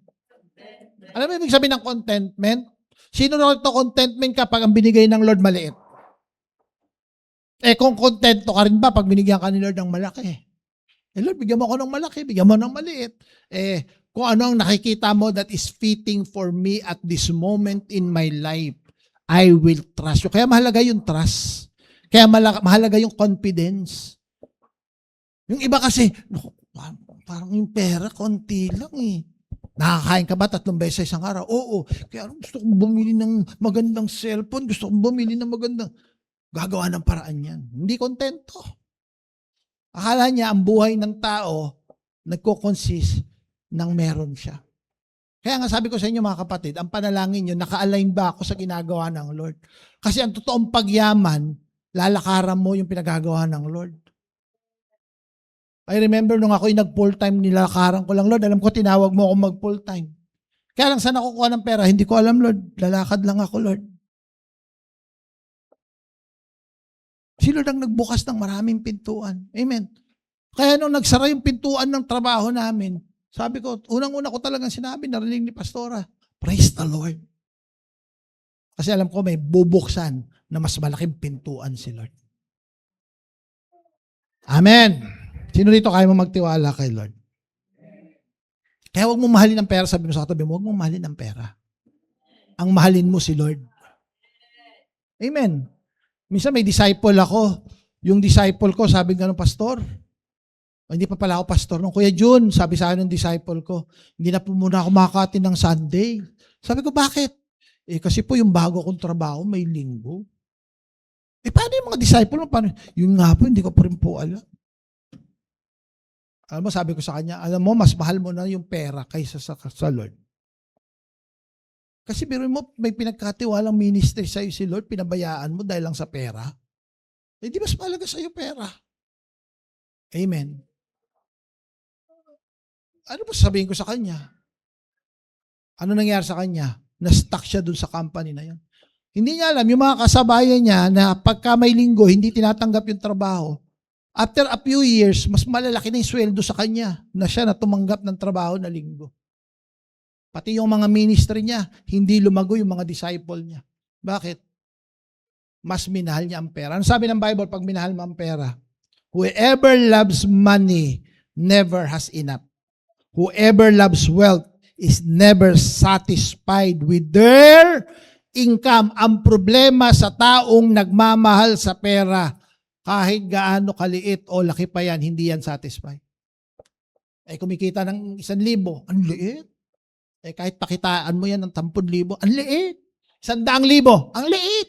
Alam mo ibig sabihin ng contentment? Sino na ito contentment ka pag ang binigay ng Lord maliit? Kung kontento ka rin ba pag binigyan ka ni Lord ng malaki? Lord, bigyan mo ako ng malaki, bigyan mo ng maliit. Kung ano ang nakikita mo that is fitting for me at this moment in my life, I will trust you. Kaya mahalaga yung trust. Kaya mahalaga yung confidence. Yung iba kasi, parang yung pera, konti lang eh. Nakakain ka ba 3 beses isang araw? Oo. Kaya gusto kong bumili ng magandang cellphone, gusto kong bumili ng magandang, gagawa ng paraan yan. Hindi kontento. Akala niya ang buhay ng tao nagko-consist ng meron siya. Kaya nga sabi ko sa inyo mga kapatid, ang panalangin nyo, naka-align ba ako sa ginagawa ng Lord? Kasi ang totoong pagyaman, lalakaran mo yung pinagagawa ng Lord. I remember nung ako'y nag-full-time, nilakaran ko lang, Lord, alam ko tinawag mo ako mag-full-time. Kaya lang saan ako kuha ng pera? Hindi ko alam, Lord. Lalakad lang ako, Lord. Si Lord ang nagbukas ng maraming pintuan. Amen. Kaya nung nagsara yung pintuan ng trabaho namin, sabi ko, unang-una ko talagang sinabi, narinig ni Pastora, praise the Lord. Kasi alam ko may bubuksan na mas malaking pintuan si Lord. Amen. Sino dito kaya mo magtiwala kay Lord? Kaya huwag mo mahalin ang pera, sabi mo sa katabi mo, huwag mo mahalin ang pera. Ang mahalin mo si Lord. Amen. Minsan may disciple ako. Yung disciple ko, sabi nga ng pastor, hindi pa pala ako pastor. Nung Kuya Jun, sabi sa akin ng disciple ko, hindi na po muna ako makakatin ng Sunday. Sabi ko, bakit? Kasi po yung bago kong trabaho, may linggo. Paano yung mga disciple mo? Paano? Yun nga po, hindi ko pa rin po alam. Alam mo, sabi ko sa kanya, alam mo, mas mahal mo na yung pera kaysa sa Lord. Kasi biro mo, may pinagkatiwalang ministry sa'yo si Lord, pinabayaan mo dahil lang sa pera. Di mas mahalaga sa'yo pera. Amen. Ano ba sabihin ko sa kanya? Ano nangyari sa kanya? Na-stuck siya dun sa company na yun. Hindi niya alam, yung mga kasabayan niya na pagka may linggo, hindi tinatanggap yung trabaho. After a few years, mas malalaki na yung sweldo sa kanya na siya na tumanggap ng trabaho na linggo. Pati yung mga ministry niya, hindi lumago yung mga disciple niya. Bakit? Mas minahal niya ang pera. Ano sabi ng Bible pag minahal mo ang pera? Whoever loves money never has enough. Whoever loves wealth is never satisfied with their income. Ang problema sa taong nagmamahal sa pera, kahit gaano kaliit o laki pa yan, hindi yan satisfied. Kumikita ng 1,000, ang liit. Kahit pakitaan mo yan ng 10,000, ang liit. 100,000, ang liit.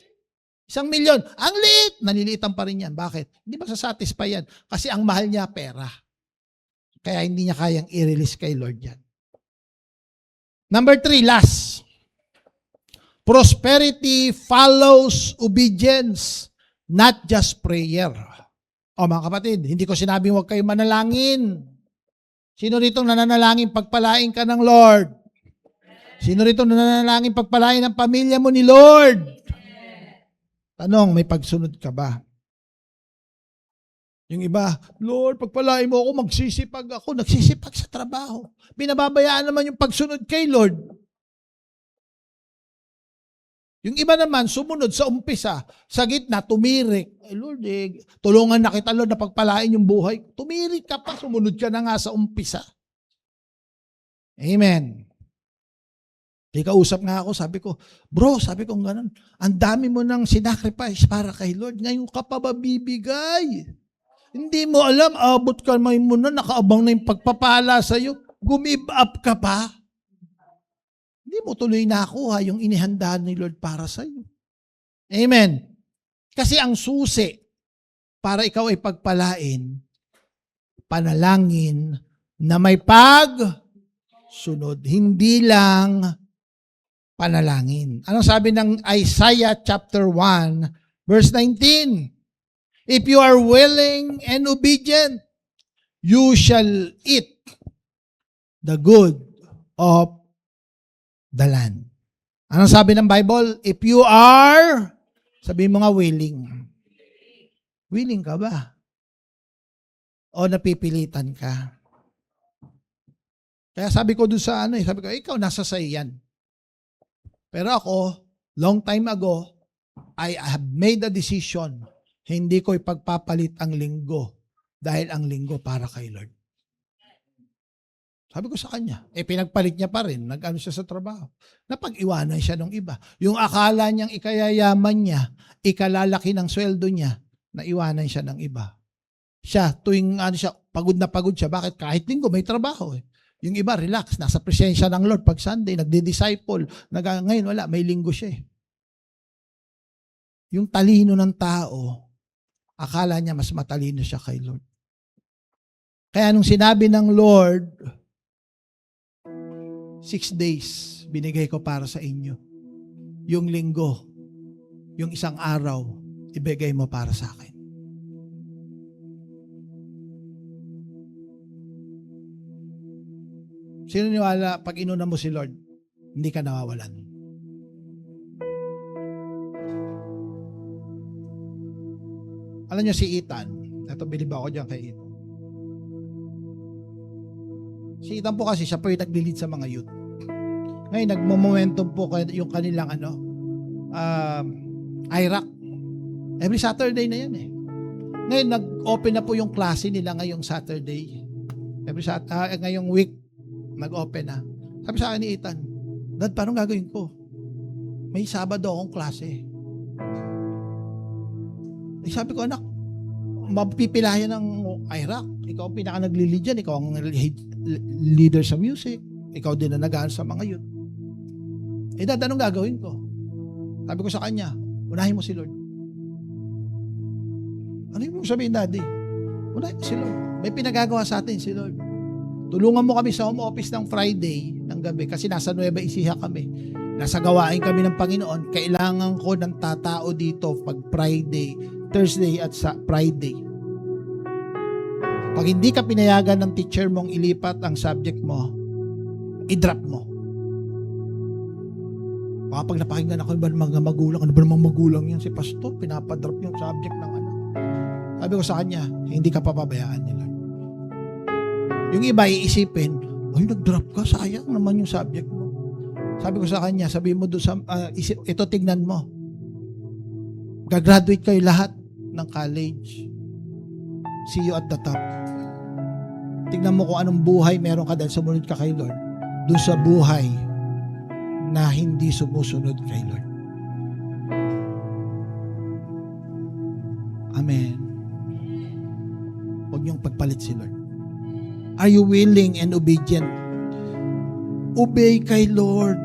1,000,000, ang liit. Naliliitan pa rin yan. Bakit? Hindi ba satisfy yan? Kasi ang mahal niya, pera. Kaya hindi niya kayang i-release kay Lord yan. Number 3, last. Prosperity follows obedience, not just prayer. Mga kapatid, hindi ko sinabing huwag kayo manalangin. Sino rito nananalangin pagpalain ka ng Lord? Sino rito nananalangin pagpalain ang pamilya mo ni Lord? Tanong, may pagsunod ka ba? Yung iba, Lord, pagpalain mo ako, magsisipag ako. Nagsisipag sa trabaho. Binababayaan naman yung pagsunod kay Lord. Yung iba naman, sumunod sa umpisa, sa gitna, tumirik. Lord, tulungan na kita, Lord, na pagpalain yung buhay. Tumirik ka pa, sumunod ka na nga sa umpisa. Amen. Kausap nga ako, sabi ko, bro, sabi ko ganun, ang dami mo nang sinacrifice para kay Lord, ngayon ka pa ba bibigay? Hindi mo alam, abot ka may mo na, nakaabang na yung pagpapala sa'yo, gumive up ka pa. Hindi mo tuloy nakuha yung inihandaan ni Lord para sa'yo. Amen. Kasi ang susi para ikaw ay pagpalain, panalangin na may pagsunod. Hindi lang panalangin. Anong sabi ng Isaiah chapter 1, verse 19? If you are willing and obedient, you shall eat the good of the land. Anong sabi ng Bible? If you are, sabihin mo nga willing. Willing ka ba? O napipilitan ka? Kaya sabi ko doon sa sabi ko, ikaw nasa sa'yo yan. Pero ako, long time ago, I have made a decision. Hindi ko ipagpapalit ang linggo dahil ang linggo para kay Lord. Sabi ko sa kanya, pinagpalit niya pa rin, nag-ano siya sa trabaho. Napag-iwanan siya ng iba. Yung akala niyang ikayayaman niya, ikalalaki ng sweldo niya, naiwanan siya ng iba. Siya, tuwing pagod na pagod siya. Bakit? Kahit linggo, may trabaho. Yung iba, relax, nasa presensya ng Lord. Pag Sunday, nagdi-disciple. Ngayon, wala, may linggo siya. Yung talino ng tao, akala niya mas matalino siya kay Lord. Kaya nung sinabi ng Lord, 6 days, binigay ko para sa inyo. Yung linggo, yung isang araw, ibigay mo para sa akin. Sino niwala, pag inuna mo si Lord, hindi ka nawawalan. Alam niyo si Ethan, ito bilib ako dyan kay Ethan. Si Ethan po kasi, siya po yung nag-lead sa mga youth. Ngayon, nagmo-momentum po yung kanilang IRAC. Every Saturday na yan Ngayon, nag-open na po yung klase nila ngayong Saturday. Ngayong week, nag-open na. Sabi sa akin ni Ethan, Dad, paano gagawin ko? May Sabado akong klase. Sabi ko, anak, mapipilayan ng IRAC. Ikaw ang pinaka nagli-lead dyan. Ikaw ang leader sa music. Ikaw din na nagaan sa mga youth. Dad, anong gagawin ko? Sabi ko sa kanya, unahin mo si Lord. Ano yung sabihin, Daddy? Unahin mo si Lord. May pinagagawa sa atin si Lord. Tulungan mo kami sa home office ng Friday ng gabi kasi nasa Nueva Ecija kami. Nasa gawain kami ng Panginoon. Kailangan ko ng tatao dito pag Friday, Thursday at sa Friday. Pag hindi ka pinayagan ng teacher mong ilipat ang subject mo, i-drop mo. Baka pag napakinggan ako ng mga magulang, ano ba namang magulang yan? Si pastor, pinapadrop yung subject ng Sabi ko sa kanya, hindi ka papabayaan nila. Yung iba iisipin, ay nag-drop ka, sayang naman yung subject mo. Sabi ko sa kanya, sabi mo doon sa, ito tignan mo. Gagraduate kayo lahat ng college. See you at the top. Tignan mo kung anong buhay meron ka dahil sumunod ka kay Lord. Doon sa buhay na hindi sumusunod kay Lord. Amen. Huwag niyong pagpalit si Lord. Are you willing and obedient? Obey kay Lord.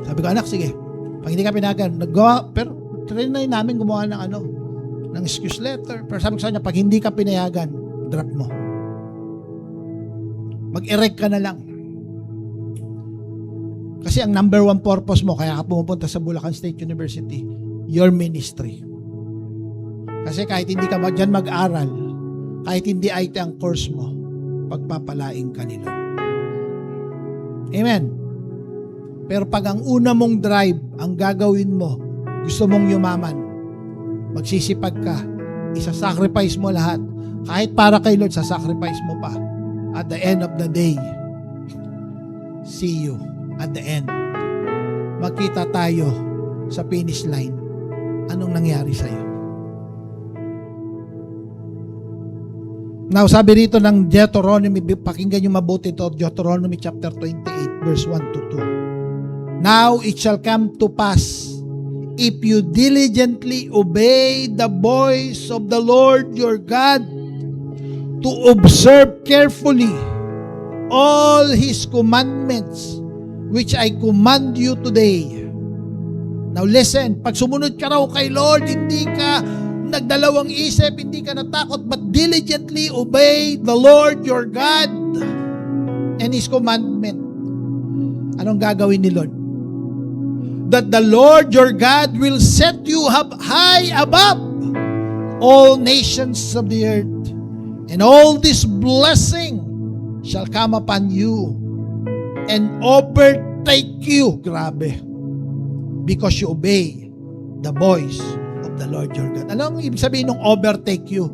Sabi ko, anak, sige. Pag hindi ka pinagan, nagawa, pero trinay namin gumawa ng excuse letter. Pero sabi ko sa kanya, pag hindi ka pinayagan, drop mo. Mag-erect ka na lang. Kasi ang number one purpose mo, kaya ka pumupunta sa Bulacan State University, your ministry. Kasi kahit hindi ka dyan mag-aral, kahit hindi IT ang course mo, pagpapalaing ka ni Lord. Amen. Pero pag ang una mong drive, ang gagawin mo, gusto mong yumaman, magsisipag ka, isa-sacrifice mo lahat. Kahit para kay Lord, sasacrifice mo pa. At the end of the day, see you at the end. Magkita tayo sa finish line. Anong nangyari sa'yo? Now, sabi rito ng Deuteronomy, pakinggan nyo mabuti ito, Deuteronomy chapter 28, verse 1 to 2. Now it shall come to pass, if you diligently obey the voice of the Lord your God, to observe carefully all His commandments, which I command you today. Now listen, pag sumunod ka raw kay Lord, hindi ka nagdalawang isip, hindi ka natakot, but diligently obey the Lord your God and His commandment. Anong gagawin ni Lord? That the Lord your God will set you up high above all nations of the earth, and all this blessing shall come upon you and overtake you. Grabe. Because you obey the voice of the Lord your God. Ano ang ibig sabihin ng overtake you?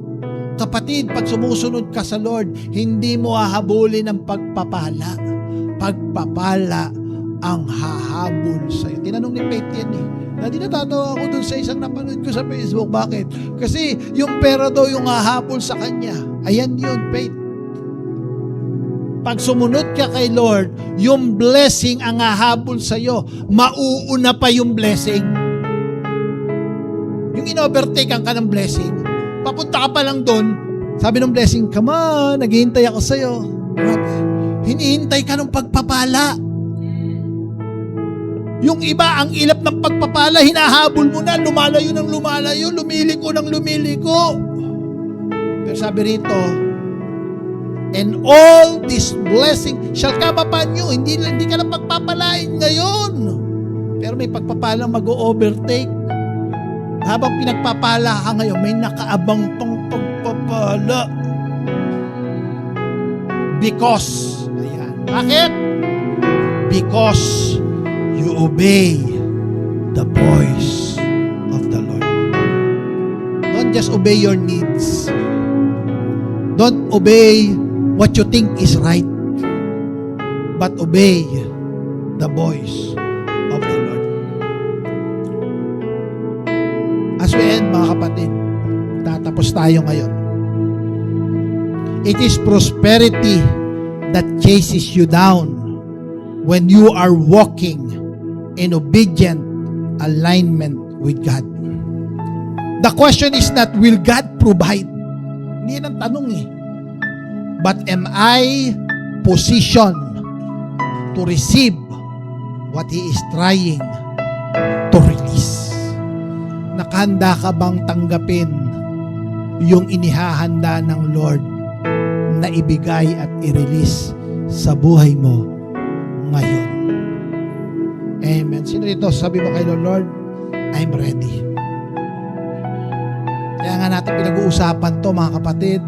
Kapatid, pag sumusunod ka sa Lord, hindi mo hahabulin ang pagpapala. Pagpapala ang hahabol sa'yo. Tinanong ni Faith yan eh. Natatawa ako dun sa isang napanood ko sa Facebook. Bakit? Kasi yung pera daw yung hahabol sa kanya. Ayan yun, Faith. Pag sumunod ka kay Lord, yung blessing ang hahabol sa'yo. Mauuna pa yung blessing. Yung in-overtake ka ng blessing, papunta ka pa lang doon, sabi ng blessing, come on, naghihintay ako sa'yo. Hinihintay ka ng pagpapala. Yung iba, ang ilap ng pagpapala, hinahabol mo na, lumalayo ng lumalayo, lumiliko ng lumiliko. Pero sabi rito, and all this blessing shall come upon you. Hindi ka lang pagpapalain ngayon. Pero may pagpapalang mag-o-overtake. Habang pinagpapala ka ngayon, may nakaabang pang pagpapala. Because, ayan. Bakit? Because you obey the voice of the Lord. Don't just obey your needs. Don't obey what you think is right, but obey the voice of the Lord. As we end, mga kapatid, tatapos tayo ngayon. It is prosperity that chases you down when you are walking in obedient alignment with God. The question is not, will God provide? Hindi yan ang tanong eh. But am I positioned to receive what He is trying to release? Nakahanda ka bang tanggapin yung inihahanda ng Lord na ibigay at i-release sa buhay mo ngayon? Amen. Sino dito sabi mo kay Lord, I'm ready. Kaya nga natin pinag-uusapan to, mga kapatid.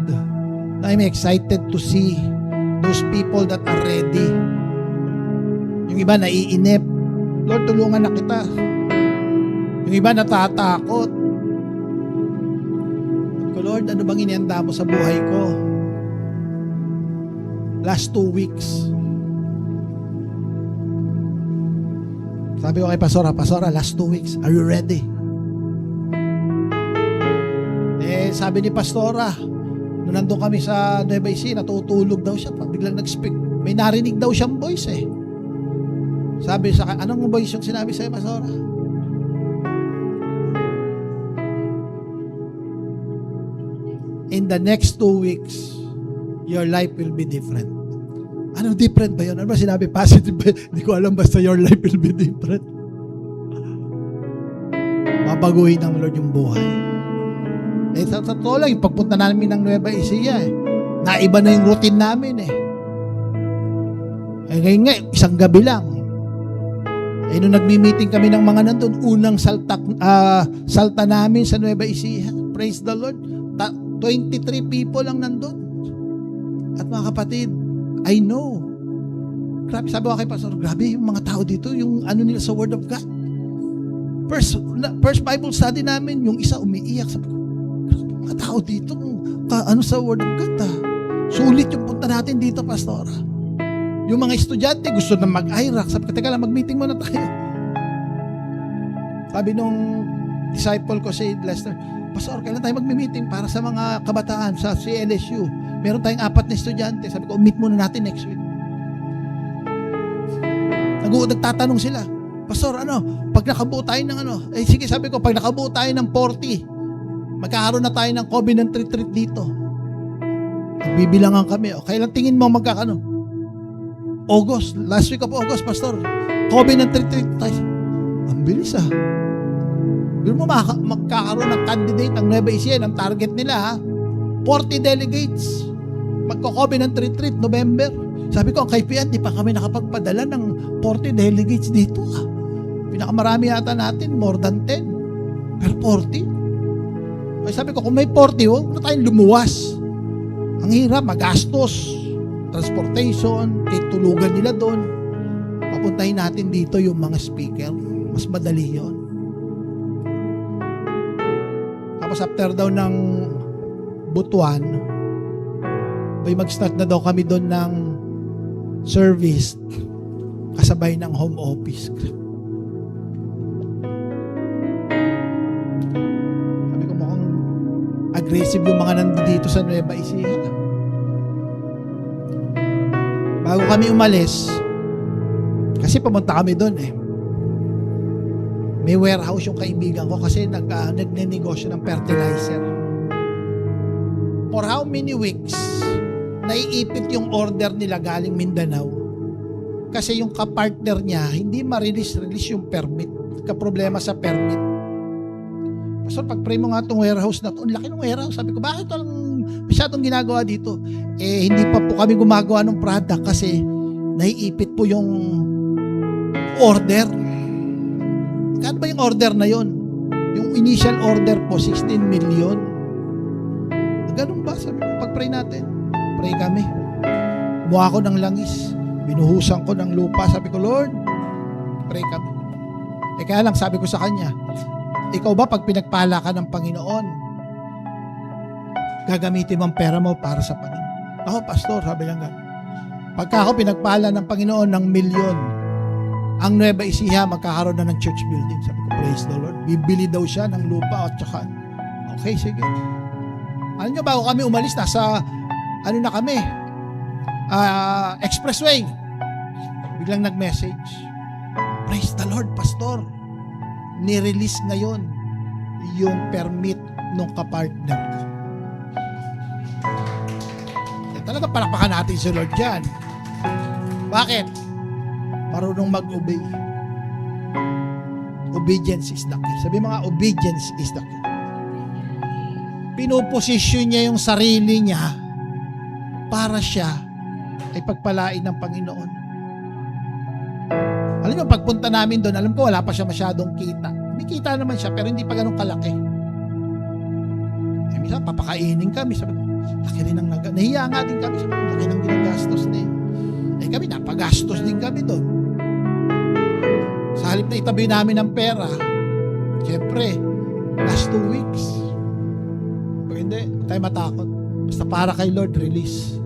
I'm excited to see those people that are ready. Yung iba naiinip. Lord, tulungan na kita. Yung iba natatakot. Lord, ano bang inihanda mo sa buhay ko? Last 2 weeks, Sabi ko kay Pastora, last 2 weeks, are you ready? Sabi ni Pastora, nung nandun kami sa Nueva Ecija, natutulog daw siya. Biglang nag-speak. May narinig daw siyang voice eh. Sabi sa akin, anong voice yung sinabi sa'yo, Pastora? In the next 2 weeks, your life will be different. Ano different ba yun? Ano ba sinabi? Positive ba? Hindi ko alam, basta your life will be different. Babaguhin ng Lord yung buhay. Sa totoo lang, yung pagpunta namin ng Nueva Ecija, naiba na yung routine namin eh. Ngayon nga, isang gabi lang. Nung nagmi-meeting kami ng mga nandun, unang salta namin sa Nueva Ecija. Praise the Lord. 23 people lang nandun. At mga kapatid, I know. Grabe, sabi ko kay Pastor, grabe yung mga tao dito, yung ano nila sa Word of God. First Bible study namin, yung isa umiiyak. Sabi ko, grabe mga tao dito, ano sa Word of God Sulit yung punta natin dito, Pastora. Yung mga estudyante, gusto na mag-IRAC. Sabi ko, teka lang, mag-meeting muna tayo. Sabi nung disciple ko si Lester, Pastor, kailan tayo mag-meeting para sa mga kabataan sa CLSU? Meron tayong 4 na estudyante. Sabi ko, meet muna natin next week. Nagtatanong sila, Pastor, pag nakabuo tayo ng sige, sabi ko, pag nakabuo tayo ng 40, magkakaroon na tayo ng covenant retreat dito. Bibilangan kami. Kailan tingin mo August, last week of August, Pastor. Covenant retreat tayo. Ang bilis Pero mo magkakaroon ng candidate ang Nueva Ecija, ang target nila 40 delegates. Magko-covenant retreat, November. Sabi ko, ang kaipian, di pa kami nakapagpadala ng 40 delegates dito. Pinakamarami yata natin, more than 10. Pero 40? Sabi ko, kung may 40, huwag na tayong lumuwas. Ang hirap, magastos. Transportation, titulugan nila doon. Papuntahin natin dito yung mga speaker. Mas madali yun. Tapos after daw ng Butuan, mag-start na daw kami doon ng service kasabay ng home office. Sabi ko, mukhang aggressive yung mga nandito sa Nueva Ecija. Bago kami umalis, kasi pumunta kami doon may warehouse yung kaibigan ko kasi nagnenegosyo ng fertilizer. For how many weeks, naiipit yung order nila galing Mindanao. Kasi yung kapartner niya, hindi ma-release yung permit. Kaproblema sa permit. So, pag-pray mo nga itong warehouse na ito, ang laki ng warehouse. Sabi ko, bakit walang masyadong ginagawa dito? Hindi pa po kami gumagawa ng product kasi naiipit po yung order. Kano ba yung order na yon? Yung initial order po, 16 million. Ganun ba? Sabi ko, pag-pray natin. Pray kami. Kumuha ko ng langis. Binuhusan ko ng lupa. Sabi ko, Lord, pray kami. Kaya lang, sabi ko sa kanya, ikaw ba pag pinagpala ka ng Panginoon, gagamitin mo ang pera mo para sa Panginoon? Ako, Pastor, sabi lang gano'n. Pagka ako pinagpala ng Panginoon ng milyon, ang Nueva Ecija magkakaroon na ng church building. Sabi ko, praise the Lord. Bibili daw siya ng lupa at saka, okay, sige. Alam nyo, bago kami umalis, nasa, na kami, expressway. Biglang nag-message, praise the Lord, Pastor. Ni-release ngayon yung permit ng kapartner ko. Talaga palakpakan natin si Lord dyan. Bakit? Marunong mag-obey. Obedience is the key. Sabi mga, obedience is the key. Pinuposisyon niya yung sarili niya para siya ay pagpalain ng Panginoon. Alam niyo, pagpunta namin doon, alam ko wala pa siya masyadong kita. May kita naman siya, pero hindi pa ganun kalaki. Minsan, papakainin kami. Sabi ko, laki rin ang nahiya nga din kami. Sabi ko, laki ng ginagastos na yun. Kami, napagastos din kami doon. Sa halip na itabi namin ng pera, siyempre, last 2 weeks. Pag hindi tayo matakot. Basta para kay Lord, release.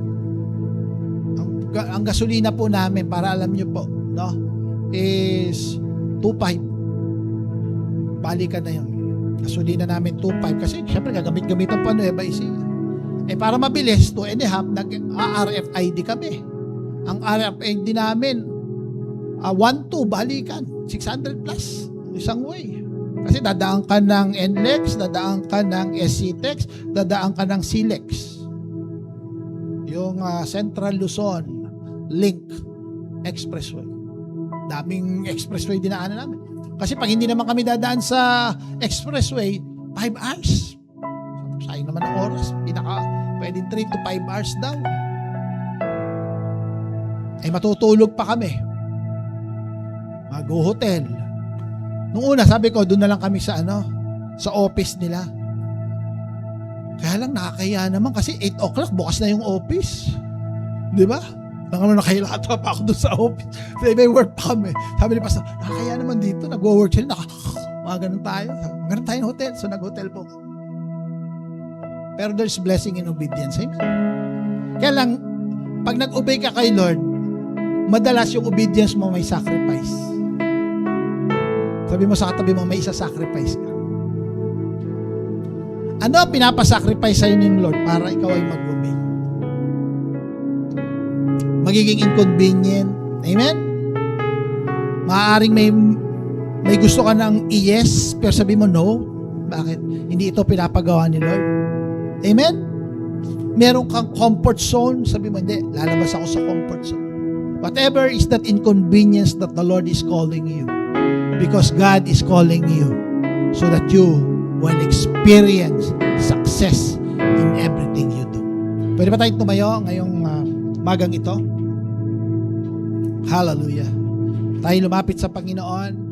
Ang gasolina po namin, para alam nyo po, no, is 2.5. Balikan na yun. Nasulina namin 2.5 kasi syempre gagamit-gamitan pa Nueva Ecija. Para mabilis, 2.5, nag-RFID kami. Ang RFID namin, 1.2, balikan. 600 plus. Isang way. Kasi dadaan ka ng NLEX, dadaan ka ng SCTEX, dadaan ka ng SILEX. Yung Central Luzon Link Expressway. Daming expressway dinaanan namin. Kasi pag hindi naman kami dadaan sa expressway, 5 hours. Sayang naman ang oras. Pwedeng 3 to 5 hours daw. Matutulog pa kami. Mag-hotel. Nung una, sabi ko, doon na lang kami sa office nila. Kaya lang nakakaya naman kasi 8 o'clock, bukas na yung office. Di ba? Nakahilata pa ako doon sa office. May work pa kami. Sabi ni Pastor, nakakaya naman dito, nag-work sila. Mga ganun tayo. Ganun tayo ng hotel. So nag-hotel po. Pero there's blessing in obedience. Amen? Kaya lang, pag nag-obey ka kay Lord, madalas yung obedience mo may sacrifice. Sabi mo sa katabi mo, may isa-sacrifice ka. Ano pinapasacrifice sa'yo ng Lord para ikaw ay mag-obey? Magiging inconvenient. Amen? Maaaring may gusto ka ng yes, pero sabi mo no. Bakit? Hindi ito pinapagawa ni Lord. Amen? Meron kang comfort zone, sabi mo, hindi, lalabas ako sa comfort zone. Whatever is that inconvenience that the Lord is calling you. Because God is calling you so that you will experience success in everything you do. Pwede ba tayong tumayo ngayong magang ito? Hallelujah. Tayo lumapit sa Panginoon.